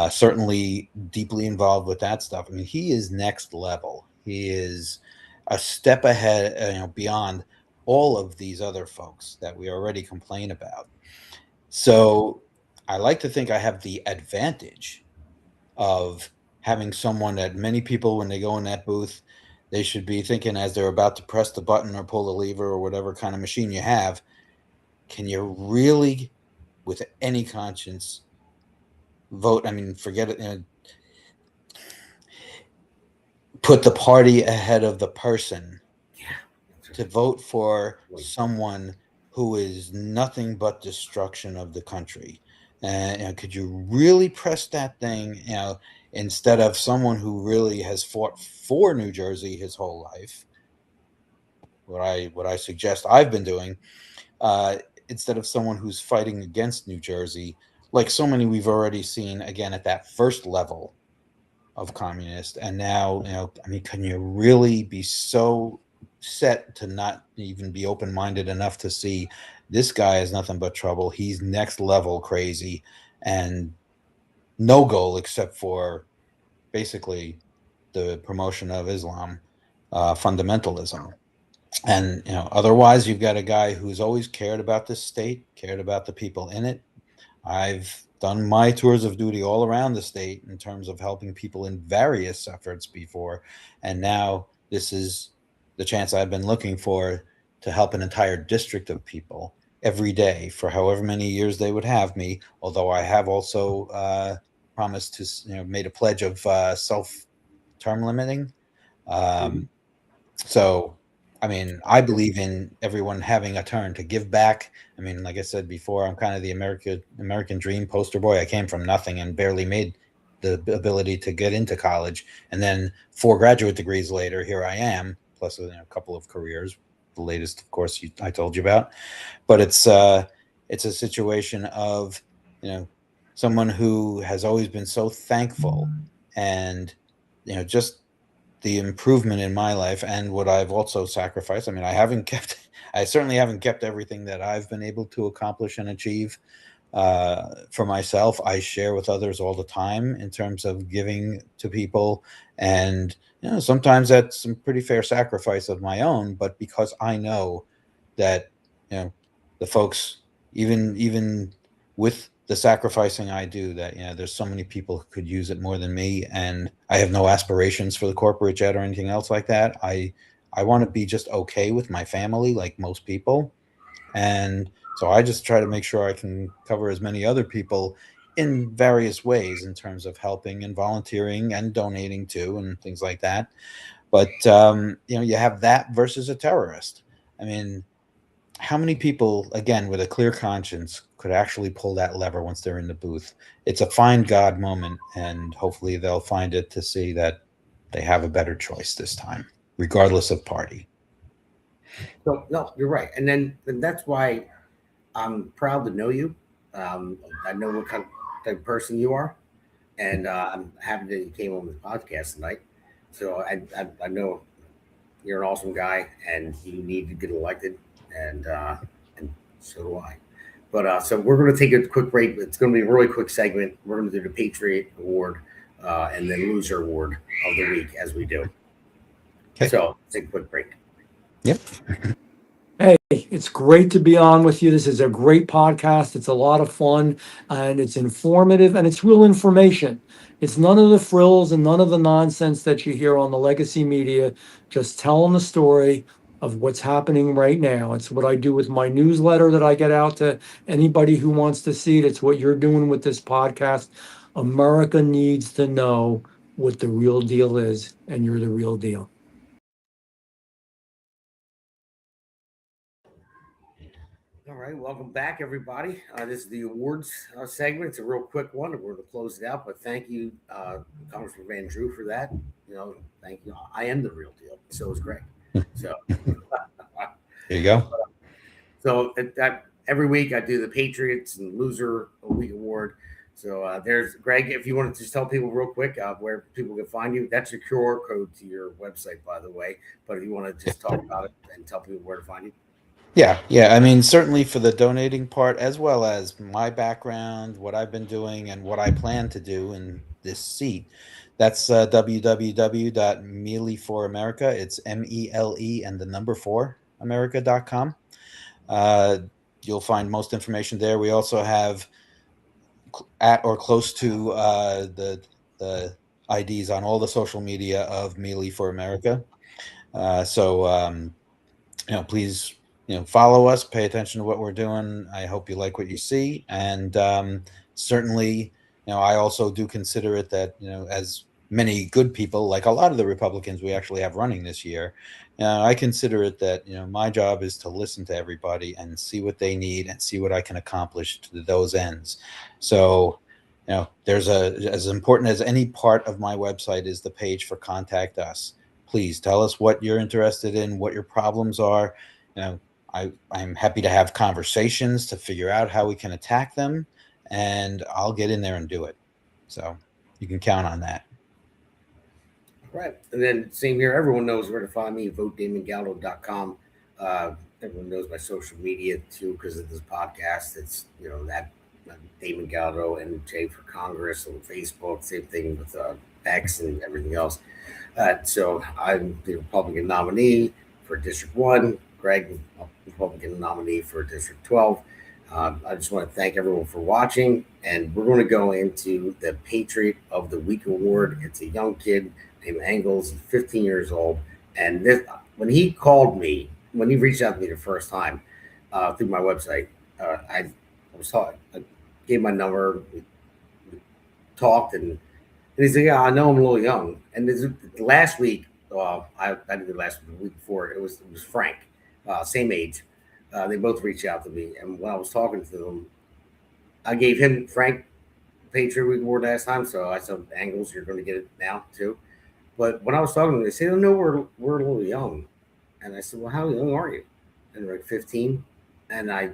certainly deeply involved with that stuff. I mean, he is next level. He is a step ahead, you know, beyond all of these other folks that we already complain about. So I like to think I have the advantage of having someone that many people, when they go in that booth, they should be thinking as they're about to press the button or pull the lever or whatever kind of machine you have, can you really, with any conscience, vote? I mean, forget it. You know, put the party ahead of the person to vote for someone who is nothing but destruction of the country. And you know, could you really press that thing, you know, instead of someone who really has fought for New Jersey his whole life? What I suggest I've been doing, instead of someone who's fighting against New Jersey, like so many we've already seen again at that first level of communist. And now, you know, I mean, can you really be so set to not even be open-minded enough to see this guy is nothing but trouble? He's next level crazy and no goal except for basically the promotion of Islam, fundamentalism. And otherwise, you've got a guy who's always cared about this state, cared about the people in it. I've done my tours of duty all around the state in terms of helping people in various efforts before, and now this is the chance I've been looking for to help an entire district of people every day for however many years they would have me. Although I have also promised to, made a pledge of self-term limiting. So, I mean, I believe in everyone having a turn to give back. I mean, like I said before, I'm kind of the American dream poster boy. I came from nothing and barely made the ability to get into college, and then 4 graduate degrees later, here I am, plus a couple of careers. The latest, of course, I told you about. But it's a situation of someone who has always been so thankful, and just the improvement in my life and what I've also sacrificed. I mean, I certainly haven't kept everything that I've been able to accomplish and achieve for myself. I share with others all the time in terms of giving to people. And, sometimes that's some pretty fair sacrifice of my own, but because I know that, the folks, even with the sacrificing I do, that there's so many people who could use it more than me, and I have no aspirations for the corporate jet or anything else like that. I want to be just okay with my family, like most people, and so I just try to make sure I can cover as many other people in various ways in terms of helping and volunteering and donating to and things like that. But you have that versus a terrorist. I mean, how many people, again, with a clear conscience could actually pull that lever once they're in the booth? It's a find God moment, and hopefully they'll find it to see that they have a better choice this time, regardless of party. So, no, you're right. And that's why I'm proud to know you. I know what kind of type of person you are. And I'm happy that you came on the podcast tonight. So I know you're an awesome guy, and you need to get elected, and so do I. But so we're going to take a quick break. It's going to be a really quick segment. We're going to do the Patriot Award and then Loser Award of the week as we do. Okay. So take a quick break. Yep. Hey, it's great to be on with you. This is a great podcast. It's a lot of fun, and it's informative, and it's real information. It's none of the frills and none of the nonsense that you hear on the legacy media. Just telling the story of what's happening right now. It's what I do with my newsletter that I get out to anybody who wants to see it. It's what you're doing with this podcast. America needs to know what the real deal is, and you're the real deal. All right, welcome back, everybody. This is the awards segment. It's a real quick one. We're going to close it out, but thank you, Congressman Van Drew, for that. Thank you. I am the real deal. So is Gregg. So there you go. So every week I do the Patriots and Loser Week Award. So there's Gregg. If you want to just tell people real quick where people can find you, that's your QR code to your website, by the way. But if you want to just talk about it and tell people where to find you. Yeah. I mean, certainly for the donating part, as well as my background, what I've been doing, and what I plan to do in this seat. That's www.Mele for America. It's MELE and the number 4 America.com. You'll find most information there. We also have at or close to the IDs on all the social media of Mele for America. So please, follow us, pay attention to what we're doing. I hope you like what you see. And certainly, I also do consider it that, as many good people, like a lot of the Republicans we actually have running this year, I consider it that, my job is to listen to everybody and see what they need and see what I can accomplish to those ends. So, there's as important as any part of my website is the page for Contact Us. Please tell us what you're interested in, what your problems are. I'm happy to have conversations to figure out how we can attack them, and I'll get in there and do it. So you can count on that. Right. And then same here. Everyone knows where to find me, votedamongaldo.com. Everyone knows my social media too, because of this podcast. It's, that Damon Galdo and Jay for Congress on Facebook, same thing with X and everything else. So I'm the Republican nominee for District 1, Gregg, Republican nominee for District 12. I just want to thank everyone for watching, and we're going to go into the Patriot of the Week award. It's a young kid named Engels, 15 years old, and when he called me, when he reached out to me the first time through my website, I gave my number, we talked, and he's like, "Yeah, I know I'm a little young." And last week, I did it last week, the week before, it was Frank, same age. They both reached out to me, and when I was talking to them, I gave him Frank Patriot Week award last time, so I said, "Angles, you're going to get it now too." But when I was talking to them, they said, "Oh no, we're a little young," and I said, "Well, how young are you?" And they're like 15, and I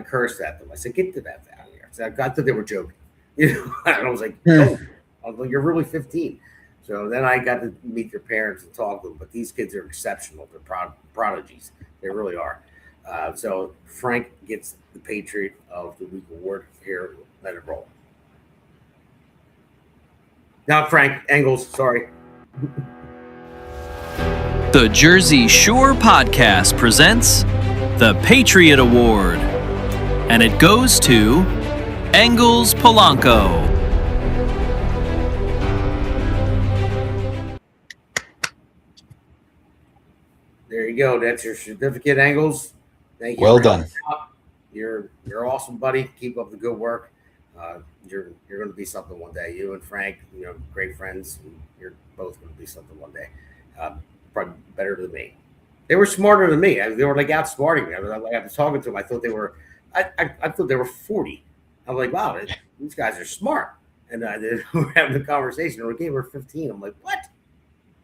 cursed at them. I said, "Get to that down here." So I thought they were joking, and I was like, "Oh, you're really 15." So then I got to meet their parents and talk to them. But these kids are exceptional. They're prodigies. They really are. So Frank gets the Patriot of the Week award. Here, let it roll. Not Frank, Engels, sorry. The Jersey Shore Podcast presents the Patriot Award, and it goes to Engels Polanco. There you go. That's your certificate, Engels. Thank you. Well done. You're awesome, buddy. Keep up the good work. You're going to be something one day. You and Frank, great friends. You're both going to be something one day. Probably better than me. They were smarter than me. They were like outsmarting me. I was talking to them. I thought they were. I thought they were 40. I'm like, wow, these guys are smart. And they were having a conversation. They were 15. I'm like, what?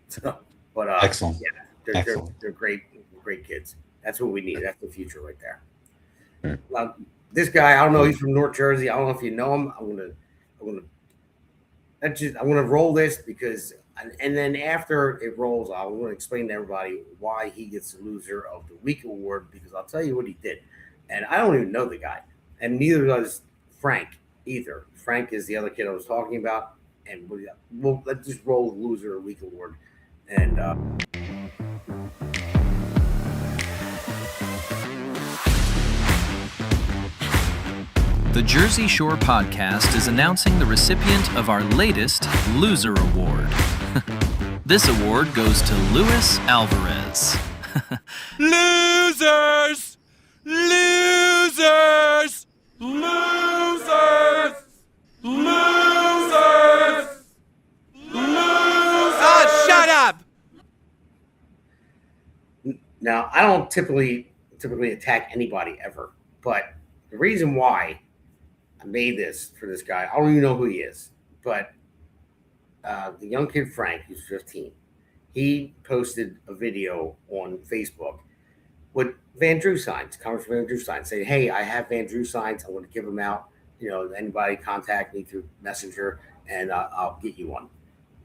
So, but Excellent. Yeah, they're great kids. That's what we need. That's the future right there. This guy, I don't know. He's from North Jersey. I don't know if you know him. I'm gonna roll this because, and then after it rolls, I want to explain to everybody why he gets the Loser of the Week award, because I'll tell you what he did, and I don't even know the guy, and neither does Frank either. Frank is the other kid I was talking about, and let's just roll the Loser of the Week award, and. The Jersey Shore Podcast is announcing the recipient of our latest Loser Award. This award goes to Luis Alvarez. Losers! Losers! Losers! Losers! Losers! Oh, shut up! Now, I don't typically attack anybody ever, but the reason why I made this for this guy, I don't even know who he is, but the young kid Frank, who's 15, he posted a video on Facebook with Van Drew signs, coming from Van Drew signs, saying, "Hey, I have Van Drew signs. I want to give them out. Anybody contact me through Messenger, and I'll get you one."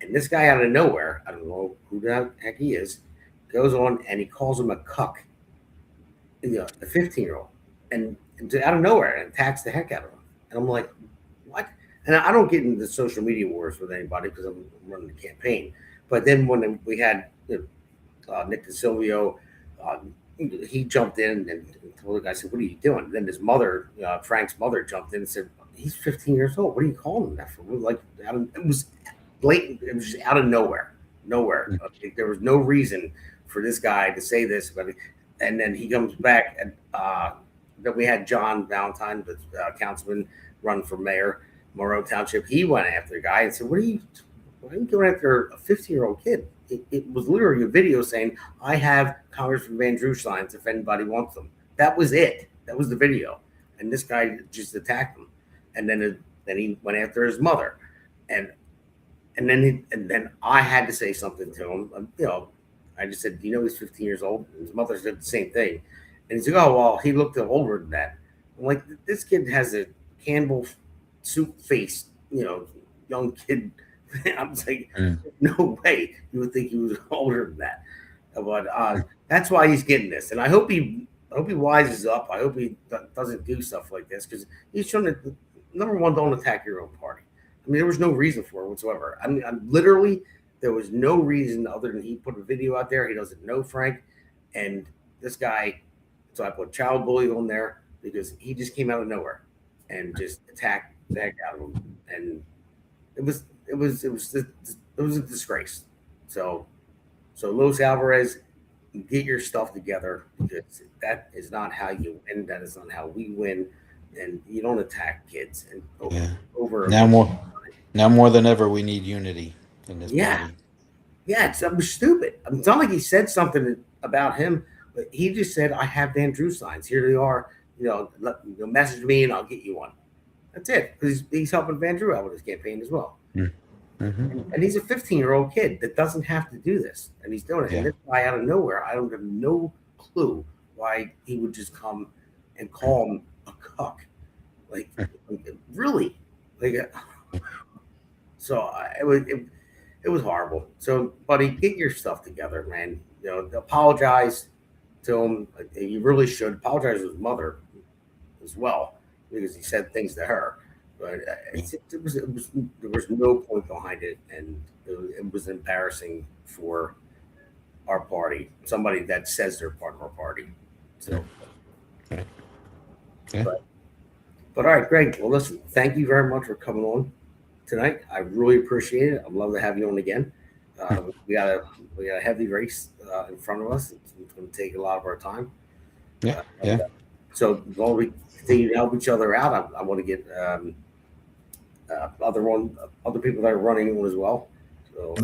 And this guy out of nowhere, I don't know who the heck he is, goes on and he calls him a cuck, a 15-year-old, and out of nowhere, and attacks the heck out of him. And I'm like, what? And I don't get into social media wars with anybody because I'm running the campaign. But then when we had Nick DeSilvio, he jumped in and told the guy, said, "What are you doing?" And then his mother, Frank's mother, jumped in and said, "He's 15 years old. What are you calling him that for?" It was blatant. It was just out of nowhere. There was no reason for this guy to say this. And then he comes back and that we had John Valentine, the councilman, run for mayor, Monroe Township. He went after the guy and said, why are you going after a 15-year-old kid? It was literally a video saying, "I have Congressman Van Drew signs if anybody wants them." That was it. That was the video. And this guy just attacked him. And then he went after his mother. And then I had to say something to him. I just said, he's 15 years old. And his mother said the same thing. And he's like, "Oh, well, he looked older than that." I'm like, this kid has a Campbell soup face, young kid. I'm like, no way you would think he was older than that. But that's why he's getting this. And I hope he wises up. I hope he doesn't do stuff like this, because he's trying to, number one, don't attack your own party. I mean, there was no reason for it whatsoever. I mean, literally, there was no reason other than he put a video out there. He doesn't know Frank. And this guy, so I put child bully on there because he just came out of nowhere and just attacked the heck out of him. And it was a disgrace. So Luis Alvarez, get your stuff together, because that is not how you win. That is not how we win. And you don't attack kids. And over now more than ever, we need unity in this body. Yeah, it was stupid. It's not like he said something about him, but he just said, "I have Van Drew signs. Here they are. Message me and I'll get you one." That's it. Because he's helping Van Drew out with his campaign as well. Mm-hmm. And he's a 15-year-old kid that doesn't have to do this, and he's doing it. Yeah. And this guy out of nowhere, I don't have no clue why he would just come and call him a cuck. Like really? So it was horrible. So, buddy, get your stuff together, man. Apologize to him. You really should apologize to his mother as well, because he said things to her. But there was no point behind it, and it was embarrassing for our party. Somebody that says they're part of our party. So, okay. But all right, Gregg. Well, listen. Thank you very much for coming on tonight. I really appreciate it. I'd love to have you on again. We got a heavy race in front of us. It's going to take a lot of our time. So while we continue to help each other out, I want to get other people that are running on as well. So,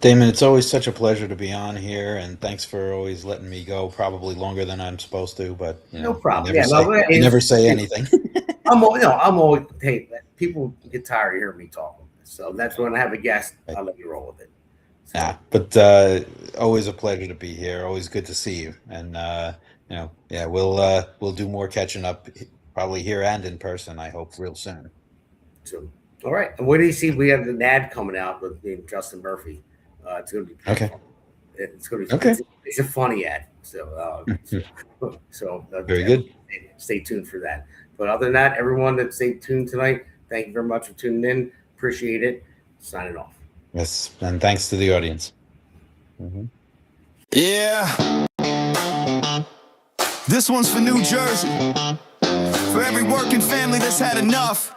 Damon, it's always such a pleasure to be on here, and thanks for always letting me go. Probably longer than I'm supposed to, but no problem. I never say anything. I'm always. Hey, people get tired of hearing me talking, so that's when I have a guest. I'll let you roll with it. But always a pleasure to be here. Always good to see you, and we'll do more catching up, probably here and in person. I hope real soon. So, all right. And what do you see? We have an ad coming out with Justin Murphy. It's going to be okay. Fun. It's going to be fun. It's a funny ad. So very good. Stay tuned for that. But other than that, everyone that stayed tuned tonight, thank you very much for tuning in. Appreciate it. Signing off. Yes, and thanks to the audience. Mm-hmm. Yeah. This one's for New Jersey. For every working family that's had enough.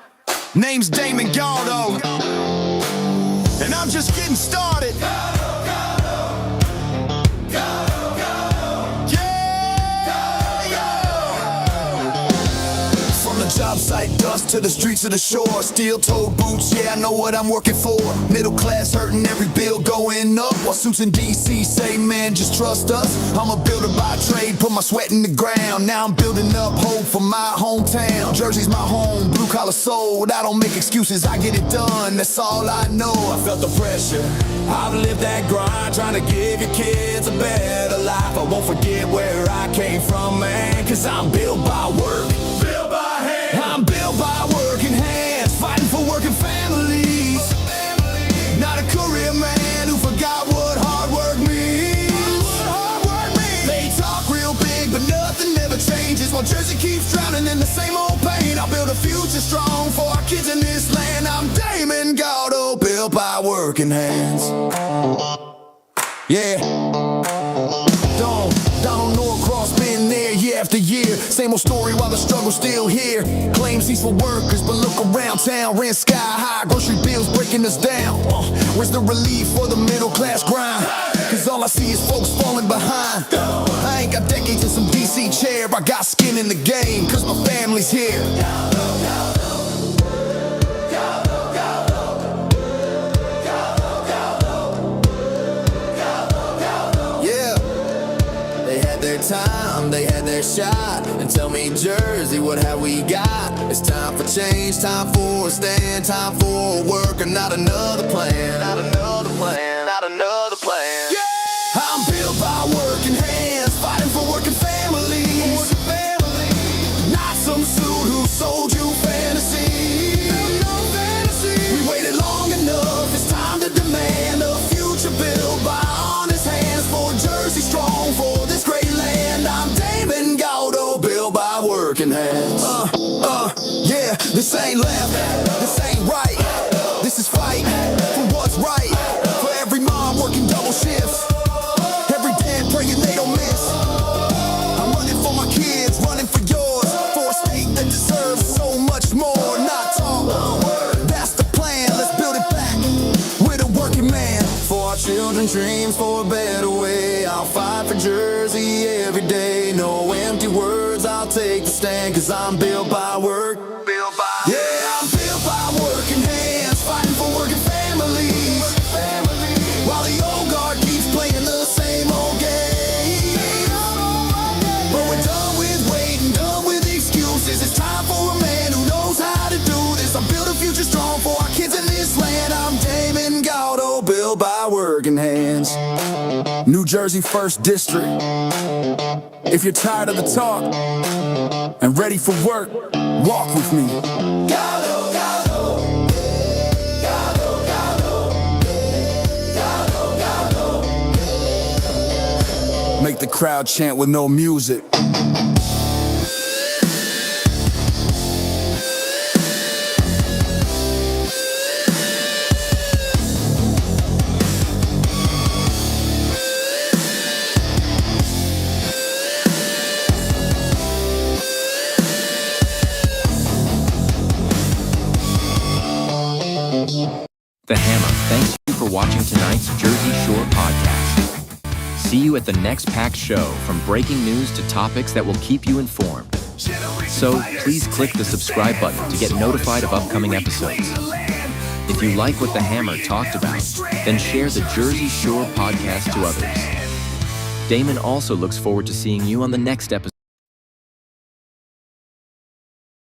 Name's Damon Galdo. And I'm just getting started. Job site dust to the streets of the shore. Steel-toed boots, yeah, I know what I'm working for. Middle class hurting, every bill going up. While suits in D.C. say, man, just trust us. I'm a builder by trade, put my sweat in the ground. Now I'm building up hope for my hometown. Jersey's my home, blue-collar soul. I don't make excuses, I get it done, that's all I know. I felt the pressure, I've lived that grind, trying to give your kids a better life. I won't forget where I came from, man, cause I'm built by work. I'm built by working hands, fighting for working families. Not a career man who forgot what hard work means. They talk real big, but nothing ever changes. While Jersey keeps drowning in the same old pain, I'll build a future strong for our kids in this land. I'm Damon Galdo, built by working hands. Yeah. Donald Norcross been there year after year. Same old story while the struggle's still here. Claims he's for workers, but look around town. Rent sky high, grocery bills breaking us down. Where's the relief for the middle class grind? Cause all I see is folks falling behind. I ain't got decades in some DC chair. I got skin in the game, cause my family's here. Time, they had their shot, and tell me, Jersey, what have we got? It's time for change, time for a stand, time for work, and not another plan, not another plan, not another plan. Yeah! I'm built by working hands, fighting for working families. Not some suit who sold you fantasy. We waited long enough, it's time to demand a future built by honest hands for Jersey strong, for this great land. I'm Damon Galdo, built by working hands. Yeah, this ain't left, this ain't right. This is fight for what's right. For every mom working double shifts, children's dreams for a better way. I'll fight for Jersey every day. No empty words, I'll take the stand, cause I'm built by work. Yeah, I'm built by working hands, fighting for working families. While the old guard keeps playing the same old game. But we're done with waiting, done with excuses. It's time for a man who knows how to do this. I'm built a future strong for our kids in this land. I'm Damon, Galdo, built by working hands. New Jersey 1st District. If you're tired of the talk and ready for work, walk with me. Galdo, Galdo. Galdo, Galdo. Galdo, Galdo. Make the crowd chant with no music. The Hammer thanks you for watching tonight's Jersey Shore podcast. See you at the next packed show, from breaking news to topics that will keep you informed. So please click the subscribe button to get notified of upcoming episodes. If you like what the Hammer talked about, then share the Jersey Shore podcast to others. Damon also looks forward to seeing you on the next episode.